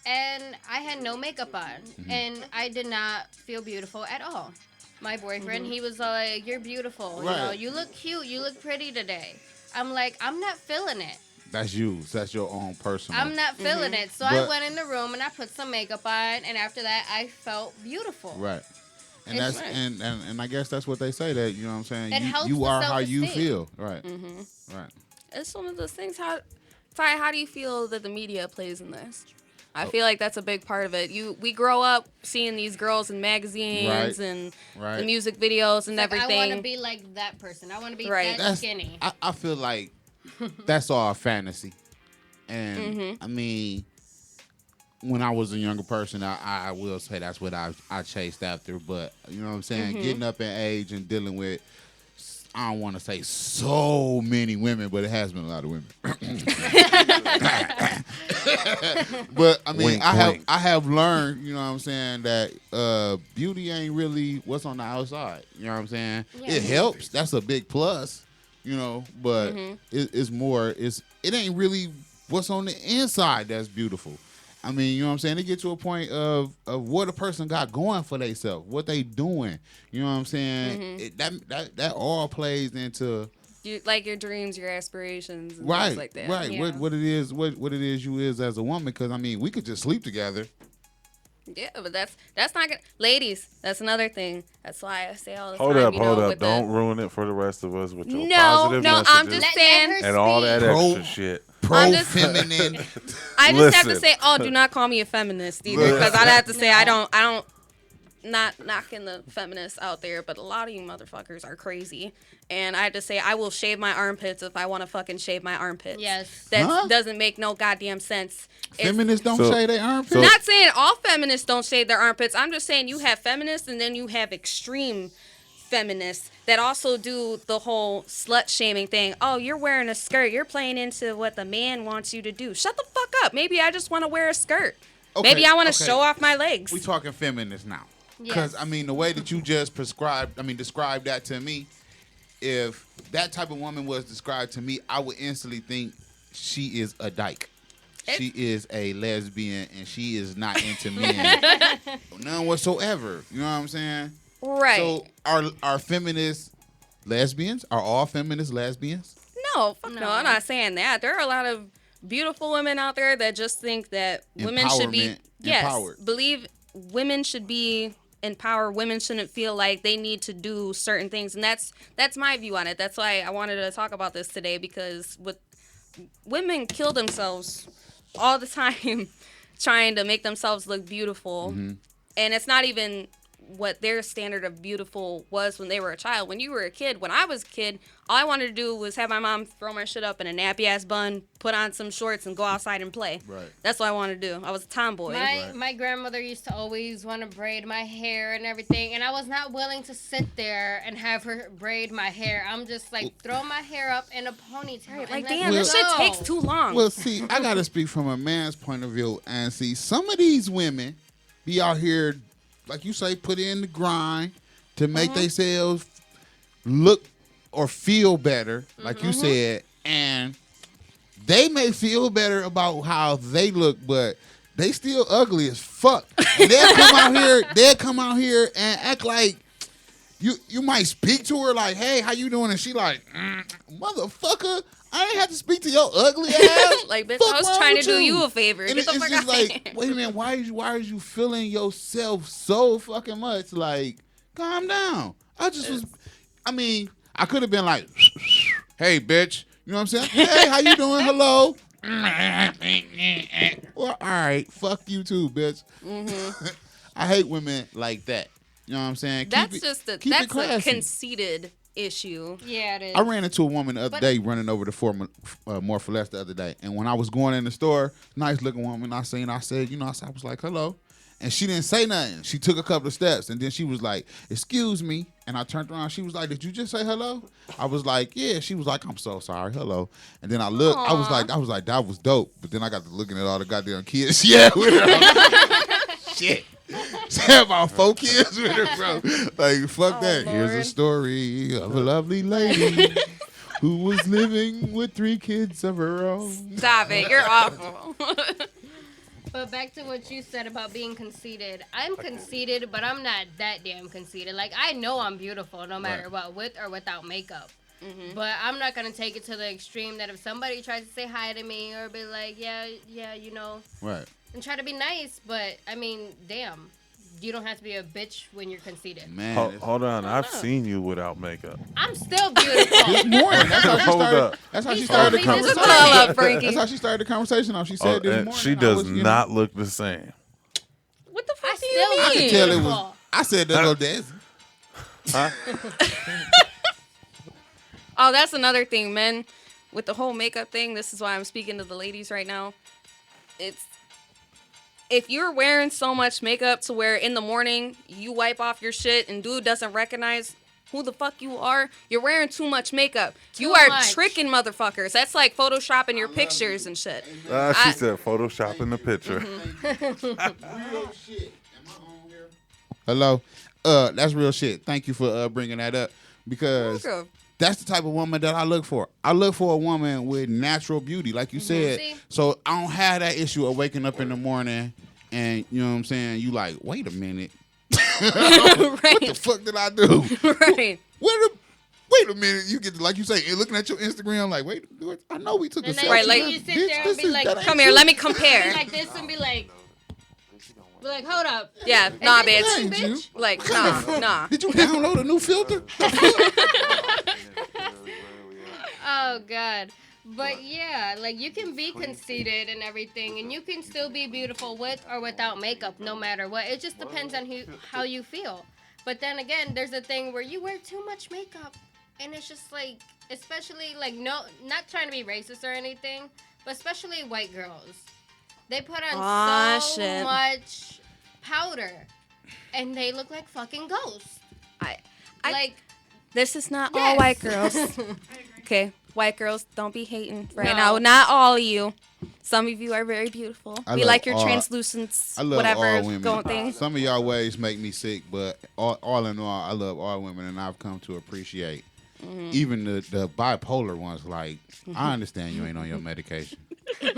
and I had no makeup on, and I did not feel beautiful at all. My boyfriend, he was like, "You're beautiful. Right. You look cute. You look pretty today." I'm like, I'm not feeling it. That's you. That's your own personal. I'm not feeling it. So I But- went in the room and I put some makeup on, and after that, I felt beautiful. Right. And It's that's right. and I guess that's what they say, that you know what I'm saying. It helps you the are how you self-esteem. feel. Right. Right. It's one of those things. How do you feel that the media plays in this? I feel like that's a big part of it. We grow up seeing these girls in magazines Right. and Right. the music videos and Like, I everything. want to be like that person. I want to be Right. that skinny. I feel like that's all fantasy. And Mm-hmm. I mean, when I was a younger person, I will say that's what I chased after. But you know what I'm saying? Mm-hmm. Getting up in age and dealing with, I don't want to say so many women, but it has been a lot of women. But I mean, Wink, I wink. have learned, you know what I'm saying, that beauty ain't really what's on the outside. You know what I'm saying? Yeah. It helps. That's a big plus, but Mm-hmm. it's more. It ain't really what's on the inside that's beautiful. I mean, you know what I'm saying? They get to a point of what a person got going for themselves, what they doing. You know what I'm saying? That all plays into like your dreams, your aspirations, and right, things like that. right. Yeah. What it is, what it is you is as a woman. Because I mean, we could just sleep together. Yeah, but that's not good. Ladies, that's another thing. That's why I say all the Hold time. up, you hold know, up. with Don't ruin it for the rest of us with your No, positive no, messages I'm just saying. her and all that Pro- extra shit. I'm just- Pro-feminine. I just have to Listen. say, do not call me a feminist either, because I'd have to say I don't. Not knocking the feminists out there, but a lot of you motherfuckers are crazy. And I have to say, I will shave my armpits if I want to fucking shave my armpits. Yes. That Huh? doesn't make no goddamn sense. Feminists don't So- shave their armpits. so- Not saying all feminists don't shave their armpits. I'm just saying you have feminists and then you have extreme feminists that also do the whole slut shaming thing. Oh, you're wearing a skirt. You're playing into what the man wants you to do. Shut the fuck up. Maybe I just want to wear a skirt. Okay, Maybe I want to okay. show off my legs. We talking feminists now. Because, Yes. I mean, the way that you just described that to me, if that type of woman was described to me, I would instantly think she is a dyke. She is a lesbian, and she is not into men. None whatsoever. You know what I'm saying? Right. So, are feminists lesbians? Are all feminists lesbians? No, fuck no. No. I'm not saying that. There are a lot of beautiful women out there that just think that women should be Empowerment. Empowered. believe women should be empowered. Women shouldn't feel like they need to do certain things, and that's my view on it. That's why I wanted to talk about this today, because with women kill themselves all the time trying to make themselves look beautiful, and it's not even what their standard of beautiful was when they were a child. When you were a kid, when I was a kid, all I wanted to do was have my mom throw my shit up in a nappy ass bun, put on some shorts, and go outside and play. Right. That's what I wanted to do. I was a tomboy. My grandmother used to always want to braid my hair and everything, and I was not willing to sit there and have her braid my hair. I'm just like, throw my hair up in a ponytail. Like, and damn, let's this shit go. takes too long. Well, see, I gotta speak from a man's point of view and see some of these women be out here, like you say, put in the grind to make themselves look or feel better, like you said, and they may feel better about how they look, but they still ugly as fuck. And they'll come out here and act like you might speak to her like, hey, how you doing? And she like, motherfucker, I ain't have to speak to your ugly ass. Like, bitch, Fuck I was wrong trying to with do you a favor. And Get the it's fuck just out like, here. wait a minute, why is you feeling yourself so fucking much? Like, calm down. I could have been like, hey, bitch. You know what I'm saying? Hey, how you doing? Hello. Well, all right. Fuck you too, bitch. I hate women like that. You know what I'm saying? That's keep it a classy. conceited issue. Yeah, it is. I ran into a woman the other day running over to More for Less the other day. And when I was going in the store, nice looking woman, I said, I was like, hello. And she didn't say nothing. She took a couple of steps and then she was like, excuse me. And I turned around. She was like, did you just say hello? I was like, yeah. She was like, I'm so sorry. Hello. And then I looked. I was like, that was dope. But then I got to looking at all the goddamn kids. Yeah, with her. Shit. She had about 4 kids with her, bro. Like, fuck that. Here's a Lord. story of a lovely lady who was living with 3 kids of her own. Stop it. You're awful. But back to what you said about being conceited. I'm conceited, but I'm not that damn conceited. Like, I know I'm beautiful no matter what, with or without makeup. But I'm not going to take it to the extreme that if somebody tries to say hi to me or be like, yeah, you know, Right. and try to be nice, but, I mean, damn. You don't have to be a bitch when you're conceited. Man. Hold on, I've seen you without makeup. I'm still beautiful. This morning. That's how she Hold started. up. That's how she He started the told me this conversation. Call up, Frankie. That's how she started the conversation off. She said this And morning. she I does was, not look the same. What the fuck I do still you I mean? could tell it was. Beautiful. I said that little Dessy. Oh, that's another thing, men. With the whole makeup thing, this is why I'm speaking to the ladies right now. If you're wearing so much makeup to where in the morning you wipe off your shit and dude doesn't recognize who the fuck you are, you're wearing too much makeup. You are much. tricking motherfuckers. That's like photoshopping your pictures and shit. She said Photoshop in the picture. Real shit. Am I on here? Hello. That's real shit. Thank you for bringing that up because That's the type of woman that I look for. I look for a woman with natural beauty, like you said. See? So I don't have that issue of waking up in the morning and, you know what I'm saying, you like, wait a minute. What the fuck did I do? Right. Wait a minute. You get, like you say, looking at your Instagram like, wait, I know we took a And selfie. then Right, like- you sit there and be like, Come here, let me compare. be like this and be like, hold up. Yeah, nah, this bitch. you, bitch? Like, nah. Did you download a new filter? Oh God. But yeah, like you can be conceited and everything, and you can still be beautiful with or without makeup, no matter what. It just depends on how you feel. But then again, there's a thing where you wear too much makeup, and it's just like, especially like not trying to be racist or anything, but especially white girls, they put on so much powder, and they look like fucking ghosts. This is not Yes. all white girls. Okay, white girls, don't be hating right No. now. Not all of you. Some of you are very beautiful. I We love like your all- translucence, I love whatever all women. going thing. Some of y'all ways make me sick, but all in all, I love all women, and I've come to appreciate even the bipolar ones. Like, I understand you ain't on your medication. I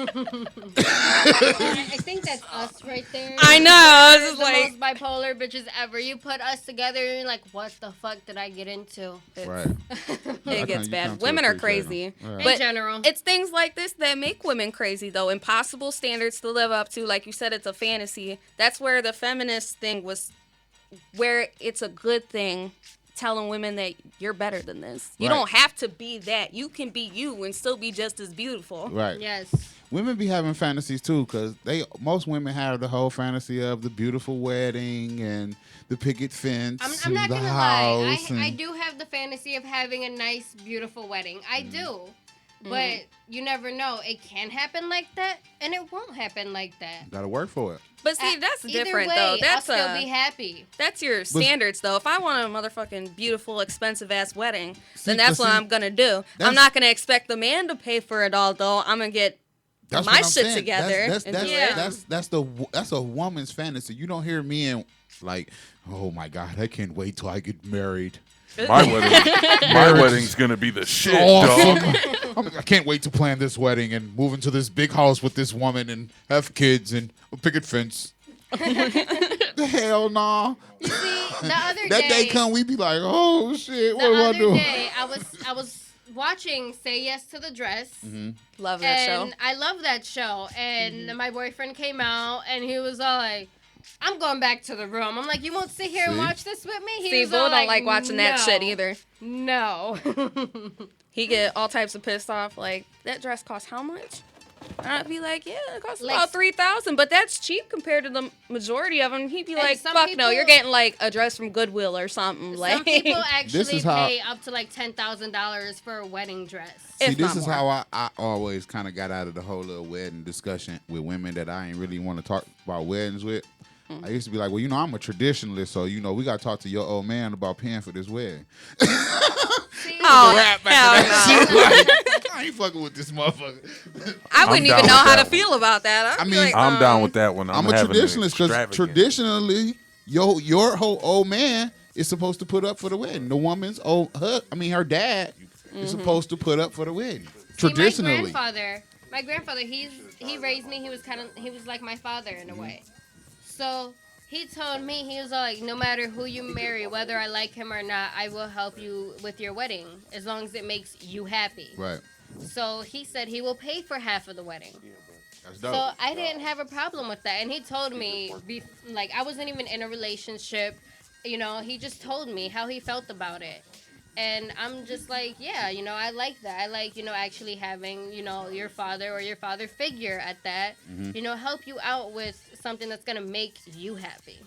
think that's us right there. I know. It's We're just the like, most bipolar bitches ever. You put us together, and you're like, what the fuck did I get into? Right. it gets you come bad. to Women are appreciate crazy. 'em. Right. But In general. it's things like this that make women crazy, though. Impossible standards to live up to. Like you said, it's a fantasy. That's where the feminist thing was, where it's a good thing telling women that you're better than this. You Right. don't have to be that. You can be you and still be just as beautiful. Right. Yes. Women be having fantasies too, because most women have the whole fantasy of the beautiful wedding and the picket fence I'm and not the gonna lie. house. I do have the fantasy of having a nice, beautiful wedding. I do. But you never know. It can happen like that, and it won't happen like that. Gotta work for it. But see, that's Either different, way, though. That's I'll still be happy. That's your standards, though. If I want a motherfucking beautiful, expensive-ass wedding, See, then that's but what see, I'm going to do. that's- I'm not going to expect the man to pay for it all, though. I'm going to get That's my what I'm shit saying. together That's and do it. that's a woman's fantasy. You don't hear me and like, oh my God, I can't wait till I get married. My wedding's gonna be the shit, Awesome. dog. I can't wait to plan this wedding and move into this big house with this woman and have kids and a picket fence. The hell nah. You see, the other That day come, we be like, oh shit, what the do I other do? day, I was watching Say Yes to the Dress. Love that show. And I love that show. And my boyfriend came out, and he was all like, I'm going back to the room. I'm like, you won't sit here and See? watch this with me? He See, was Bull all don't like watching that "No, shit either. No. He get all types of pissed off. Like, that dress costs how much? And I'd be like, yeah, it costs Like- about $3,000, but that's cheap compared to the majority of them. He'd be And like, some fuck no, people- you're getting like a dress from Goodwill or something. Some Like, people This actually is how- pay up to like $10,000 for a wedding dress. See, if this not is more. how I always kind of got out of the whole little wedding discussion with women that I ain't really want to talk about weddings with. I used to be like, well, I'm a traditionalist, so, we got to talk to your old man about paying for this wedding. See, Oh, Rap back hell to that no. shit. Like, I ain't fucking with this motherfucker. I wouldn't down even know with how that to feel about that. I'd I be mean, like, I'm down with that one. I'm a having an traditionalist because extravagant. traditionally, your whole old man is supposed to put up for the wedding. The woman's her dad is supposed to put up for the wedding. See, Traditionally. my grandfather, he raised me. He was like my father in a way. So he told me, he was like, no matter who you marry, whether I like him or not, I will help you with your wedding as long as it makes you happy. Right. So he said he will pay for half of the wedding. That's dope. So I didn't have a problem with that. And he told me, like, I wasn't even in a relationship. He just told me how he felt about it. And I'm just like, yeah, I like that. I like, actually having, your father or your father figure at that, help you out with something that's going to make you happy.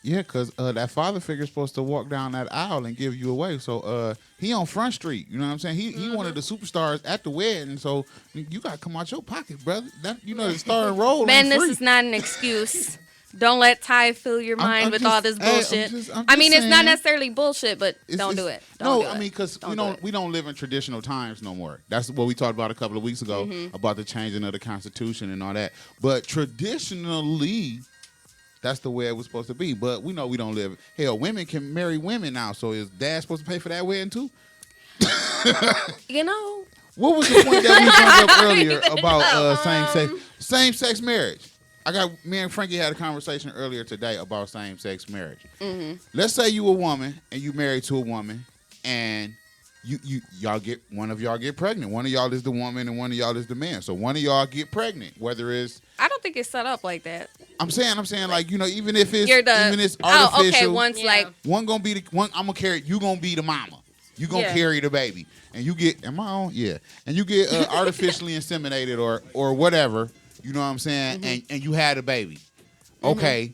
Yeah, because that father figure's supposed to walk down that aisle and give you away. So he on Front Street. You know what I'm saying? He one of the superstars at the wedding. So you got to come out your pocket, brother. That the starring role man, ain't this free. is not an excuse. Don't let Ty fill your mind I'm with just- all this hey, I'm bullshit. just I mean, it's not saying. necessarily bullshit, but don't do it. Don't do I it. mean, because Don't do we don't live in traditional times no more. That's what we talked about a couple of weeks ago about the changing of the Constitution and all that. But traditionally, that's the way it was supposed to be. But we know we don't live. Hell, women can marry women now. So is dad supposed to pay for that wedding too? You know, What was the point that we brought up earlier about same sex marriage? Me and Frankie had a conversation earlier today about same sex marriage. Let's say you a woman and you married to a woman, and y'all get one of y'all get pregnant. One of y'all is the woman and one of y'all is the man. So one of y'all get pregnant, whether it's I don't think it's set up like that. I'm saying like, you know, even if it's You're the even it's artificial. Oh, okay. One's like one gonna be the one. I'm gonna carry. You gonna be the mama. You gonna carry the baby, and you get. Am I on? Yeah. And you get artificially inseminated or whatever. You know what I'm saying? And you had a baby. Okay.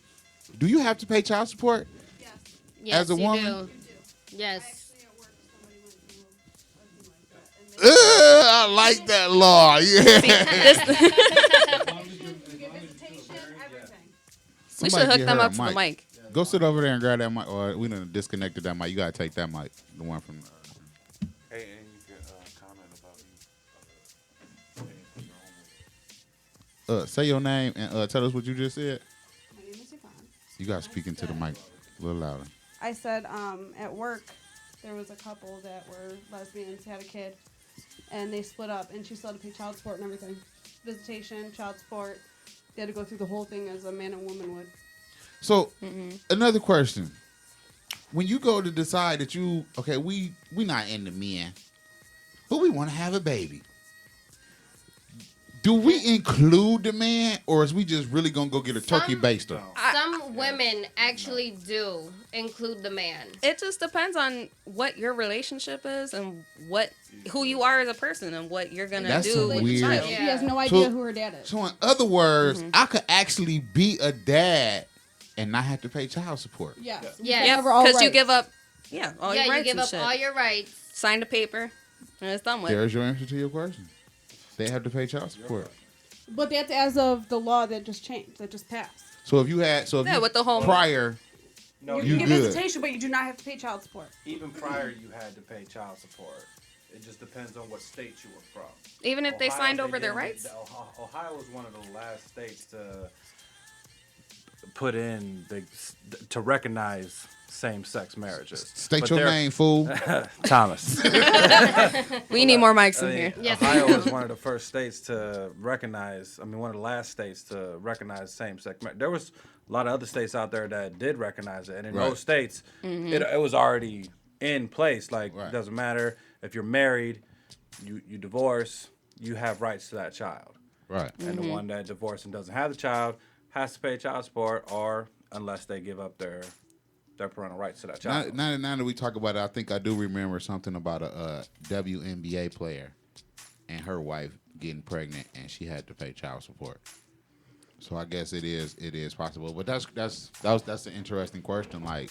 Do you have to pay child support? Yes, as a you woman? do. Yes. I like that law. Yeah. We should hook them up to the mic. Go sit over there and grab that mic. Or we done disconnected that mic. You gotta take that mic, the one from. Hey, and you can comment about you. Say your name and tell us what you just said. My name is Yvonne. You gotta speak into the mic a little louder. I said at work there was a couple that were lesbians, had a kid, and they split up, and she still had to pay child support and everything. Visitation, child support. They had to go through the whole thing as a man and woman would. So, another question. When you go to decide that we not into men, but we want to have a baby. Do we include the man, or is we just really going to go get a turkey baster? Some women actually do include the man. It just depends on what your relationship is and who you are as a person and what you're going to do with the child. She has no idea who her dad is. So in other words, I could actually be a dad and not have to pay child support. Yeah. Yeah. Because you give up all your rights you give and up shit. all your rights. Sign the paper and it's done with. There's your answer to your question. They have to pay child support. But that's as of the law that just changed, that just passed. So if you with the home prior, you get visitation, but you do not have to pay child support. Even prior, you had to pay child support. It just depends on what state you were from. Even if they signed over their rights? Ohio was one of the last states to put in to recognize same-sex marriages. State your name, fool. Thomas. We need more mics in here. Yes. Ohio was one of the first states to recognize. One of the last states to recognize same-sex marriage. There was a lot of other states out there that did recognize it, and in those states, it was already in place. Like, it doesn't matter if you're married, you divorce, you have rights to that child. Right. And the one that divorced and doesn't have the child has to pay child support, or unless they give up their parental rights to that child. Now that we talk about it, I think I do remember something about a WNBA player and her wife getting pregnant, and she had to pay child support. So I guess it is possible. But that's an interesting question. Like,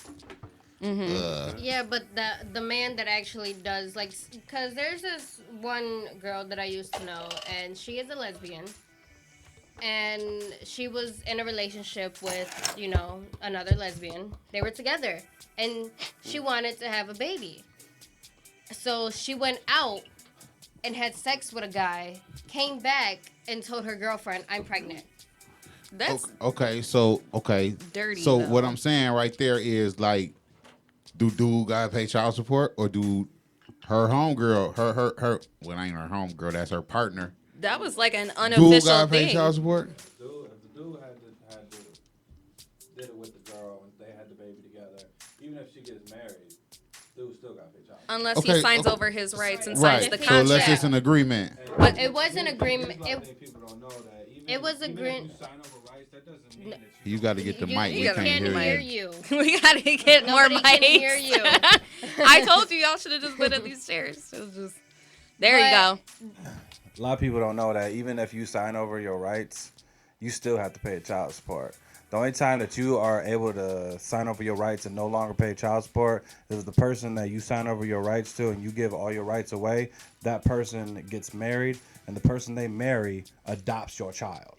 Yeah, but the man that actually does, like, because there's this one girl that I used to know, and she is a lesbian. And she was in a relationship with, another lesbian. They were together. And she wanted to have a baby. So she went out and had sex with a guy, came back, and told her girlfriend, I'm pregnant. That's dirty. So though. what I'm saying right there is, like, do dude gotta pay child support, or do her homegirl, her well, ain't her homegirl, that's her partner. That was like an Dude unofficial gotta pay thing. child support. If the dude did it with the girl and they had the baby together, even if she gets married, dude still got to pay child support. Unless he signs over his rights and signs the So contract. unless it's an agreement. But it was an agreement. People don't know that. It was agreement. You sign over rights, that doesn't mean that You got to get the mic. We You can't can't hear hear you. you. We gotta get Nobody more can mics. hear you. I told you y'all should have just been at these chairs. It was just there. You go. A lot of people don't know that even if you sign over your rights, you still have to pay child support. The only time that you are able to sign over your rights and no longer pay child support is the person that you sign over your rights to and you give all your rights away. That person gets married, and the person they marry adopts your child.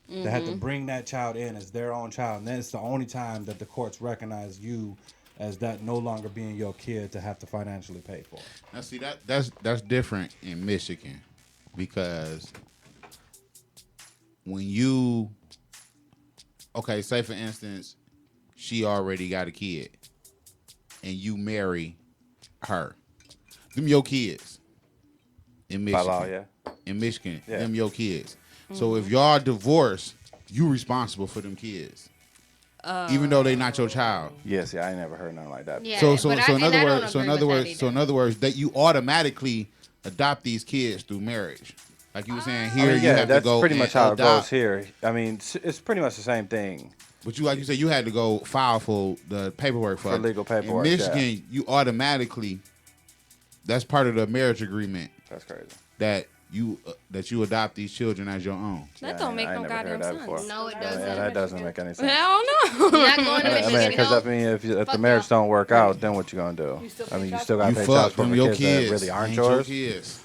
They have to bring that child in as their own child, and then it's the only time that the courts recognize you as that no longer being your kid to have to financially pay for. Now see that's different in Michigan, because when you say for instance, she already got a kid and you marry her. them your kids in By Michigan. law, yeah. In Michigan, Yeah. them your kids. So if y'all divorce, you responsible for them kids, even though they not your child. Yes, yeah, I ain't never heard nothing like that. Yeah, So but I- in and I other don't words, so in agree other with that words, so in either. other words, that you automatically adopt these kids through marriage. Like you were saying I here, mean, you yeah, have that's to go pretty and much how it goes adopt. here. I mean, it's pretty much the same thing. But you, like you said, you had to go file for the paperwork for For it. legal paperwork, In Michigan, you automatically, that's part of the marriage agreement That's crazy. that you adopt these children as your own. That don't make I no never heard goddamn that sense. before. No, it Yeah, doesn't. that doesn't make any I sense. don't know. Not going to I Michigan. mean, because if the Fuck marriage y'all. don't work out, then what you gonna do? You still I mean, pay you child still gotta You pay child fuck support them for your kids kids. that really aren't Ain't yours. Your kids.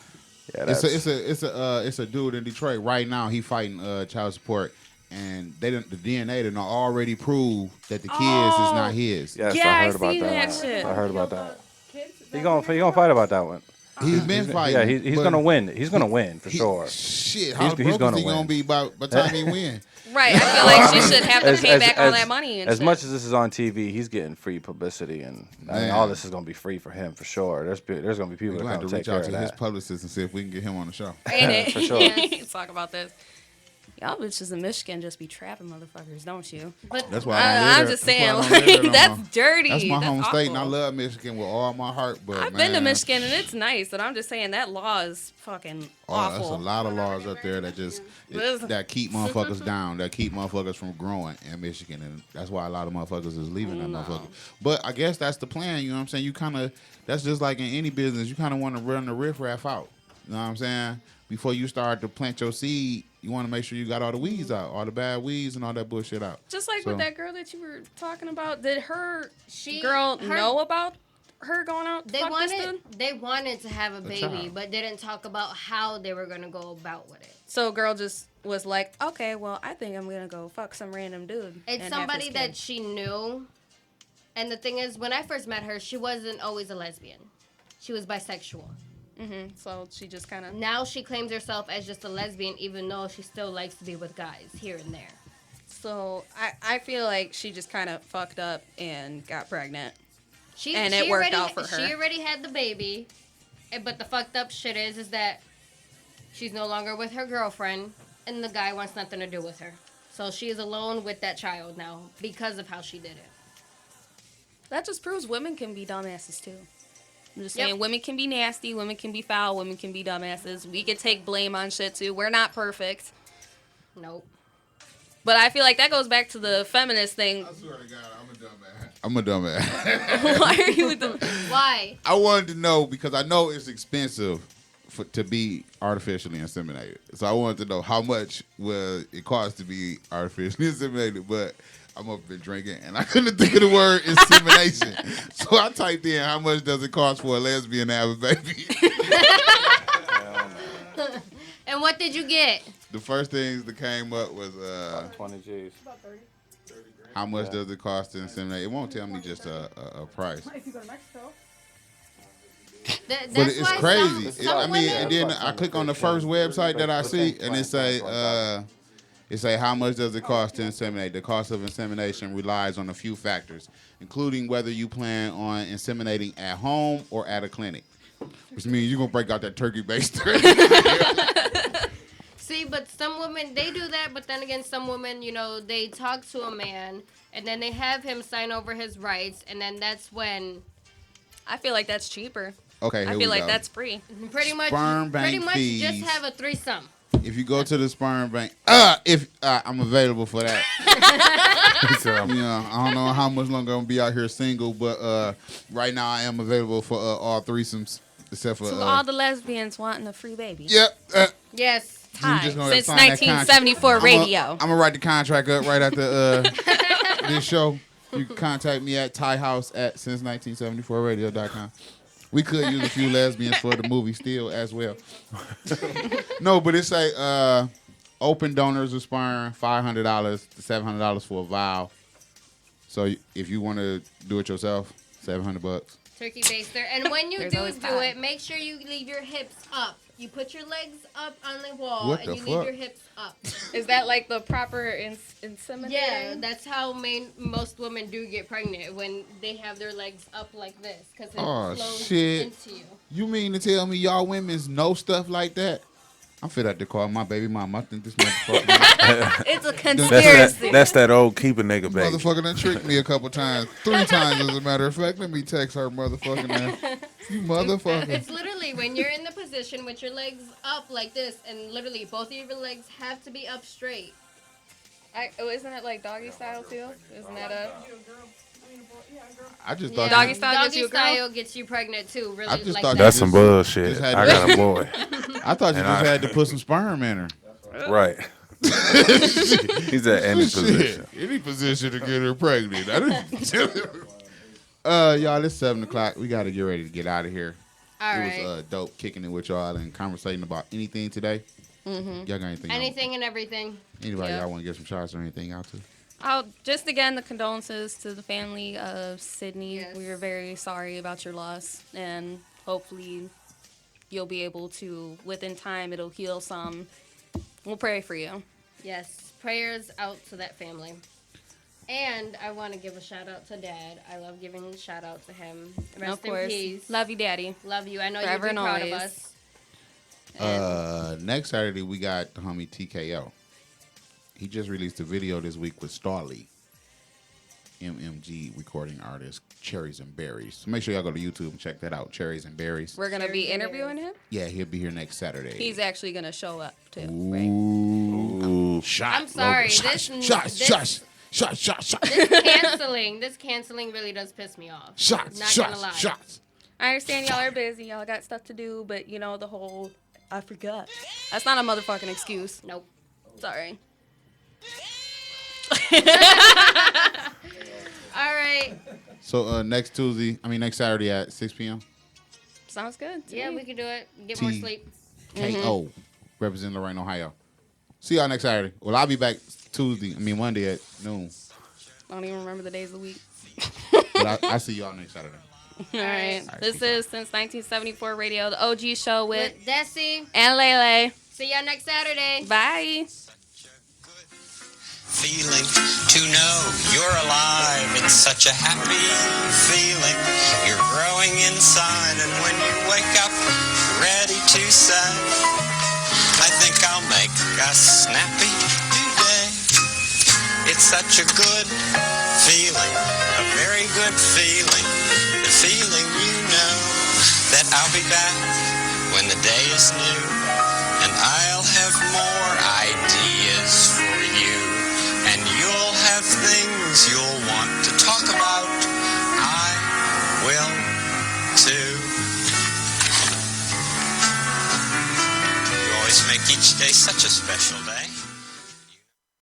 Yeah, It's that's a dude in Detroit right now. He fighting child support, and the DNA done already proved that the kids is not his. yes, Yeah, I I heard about seen that. that shit. I heard about that. Kids? He gonna fight about that one. He's been fighting. Yeah, he's but gonna win. He's gonna win for he- sure. Shit, how He's broke gonna is he win. gonna be by the time he win? Right, I feel like she should have to pay back all that money and as shit. much as this is on TV, he's getting free publicity, and I mean, Man. all this is gonna be free for him for sure. There's gonna be people We're that gonna have come to take reach care out of to his that. publicist and see if we can get him on the show. Ain't it? For sure. Let's talk about this. Y'all bitches in Michigan just be trapping motherfuckers, don't you? But That's why I don't live I'm there. just That's why saying, I don't live there like, no that's more. dirty. That's my home state, and I awful. love Michigan with all my heart. But I've been to man, Michigan and it's nice, but I'm just saying that law is fucking oh, there's a awful. lot of laws up there that just that keep motherfuckers down, that keep motherfuckers from growing in Michigan, and that's why a lot of motherfuckers is leaving that motherfucker. But I guess that's the plan. You know what I'm saying? You kind of that's just like in any business. You kind of want to run the riffraff out. You know what I'm saying? Before you start to plant your seed, you want to make sure you got all the weeds out, all the bad weeds and all that bullshit out. Just like So- with that girl that you were talking about, did her Her- know about her going out? They fuck this wanted dude? to have a baby, child. but didn't talk about how they were gonna go about with it. So girl just was like, okay, well, I think I'm gonna go fuck some random dude. It's and have somebody his that kid. she knew. And the thing is, when I first met her, she wasn't always a lesbian. She was bisexual. So she just kind of. Now she claims herself as just a lesbian, even though she still likes to be with guys here and there. So I feel like she just kind of fucked up and got pregnant. And she it worked already, out for her. She already had the baby, but the fucked up shit is that she's no longer with her girlfriend, and the guy wants nothing to do with her. So she is alone with that child now because of how she did it. That just proves women can be dumbasses too. I'm just Yep. saying, women can be nasty, women can be foul, women can be dumbasses. We can take blame on shit too. We're not perfect. Nope. But I feel like that goes back to the feminist thing. I swear to God, I'm a dumbass. Why are you with the... Why? I wanted to know because I know it's expensive to be artificially inseminated. So I wanted to know how much will it cost to be artificially inseminated. But I'm up there drinking and I couldn't think of the word insemination. So I typed in how much does it cost for a lesbian to have a baby. And what did you get? The first things that came up was 20 G's. how much does it cost to inseminate. It won't tell me just a price. If you go to Mexico. But That's it's why crazy. Some I mean, women, and then I click on the first website that I see, and it say how much does it cost to inseminate? The cost of insemination relies on a few factors, including whether you plan on inseminating at home or at a clinic, which means you're gonna break out that turkey-based turkey. see, but some women, they do that, but then again, some women, you know, they talk to a man, and then they have him sign over his rights, and then that's when... I feel like that's cheaper. Okay, I here feel we like go. that's free. Pretty much, Sperm bank just fees. have a threesome. If you go to the sperm bank, if I'm available for that. I don't know how much longer I'm gonna be out here single, but right now I am available for all threesomes, except for To all the lesbians wanting a free baby. Yep. Yes. Ty, just gonna since sign that 1974 contract. radio. I'm gonna write the contract up right after this show. You can contact me at tyhouse at since1974radio.com. We could use a few lesbians for the movie still as well. No, but it's a open donors of sperm, $500 to $700 for a vial. So if you want to do it yourself, $700. Turkey baster. And when you There's do always do time. it, make sure you leave your hips up. You put your legs up on the wall What and the you fuck? leave your hips up. Is that like the proper inseminating? Yeah, that's how most women do get pregnant, when they have their legs up like this, because it Oh, flows shit. into you. You mean to tell me y'all women's know stuff like that? I'm fit out to call my baby mom. I think this motherfucker. It's a conspiracy. That's that old keep a nigga baby. Motherfucker done tricked me a couple times. 3 times, as a matter of fact. Let me text her motherfucking ass. You motherfucker. It's literally when you're in the position with your legs up like this, and literally both of your legs have to be up straight. Isn't it like doggy style too? Isn't that a I just thought doggy style gets you a girl? style gets you pregnant too. Really, I just like thought that. That's some bullshit. just had I to- got a boy. I thought you And just I- had to put some sperm in her. Right. He's at any position. Any position to get her pregnant. Y'all, it's 7 o'clock. We got to get ready to get out of here. All it right. was dope kicking it with y'all and conversating about anything today. Mm-hmm. Y'all got anything? Anything and everything. Anybody Yeah. y'all want to give some shots or anything out to? Just again, the condolences to the family of Sydney. Yes. We are very sorry about your loss, and hopefully you'll be able to, within time, it'll heal some. We'll pray for you. Yes, prayers out to that family. And I want to give a shout out to Dad. I love giving a shout out to him. Rest Of course. in peace. Love you, Daddy. Love you. I know Forever you'll be and proud of always. us. Next Saturday, we got the homie TKO. He just released a video this week with Starly, MMG recording artist, Cherries and Berries. So make sure y'all go to YouTube and check that out, Cherries and Berries. We're going to be interviewing him. Yeah, he'll be here next Saturday. He's actually going to show up, too. Right? Ooh, shot. I'm sorry, Logo. this- Shots. This canceling really does piss me off. Shots. Not gonna lie. Shots. I understand y'all are busy. Y'all got stuff to do, but, you know, the whole, I forgot. That's not a motherfucking excuse. Nope. Sorry. All right. So next Saturday at 6 p.m. Sounds good. to Yeah, me. we can do it. Get more sleep. KO, representing Lorraine, Ohio. See y'all next Saturday. Well, I'll be back Monday at noon. I don't even remember the days of the week. But I see y'all next Saturday. All right. This is Since 1974 Radio, the OG Show with Dessy and Lae Lae. See y'all next Saturday. Bye. Feeling to know you're alive. It's such a happy feeling. You're growing inside, and when you wake up ready to say, I think I'll make a snappy new day. It's such a good feeling, a very good feeling. The feeling you know that I'll be back when the day is new, and I'll have more ideas for you. And you'll have things you'll want to talk about. I will too. You always make each day such a special day.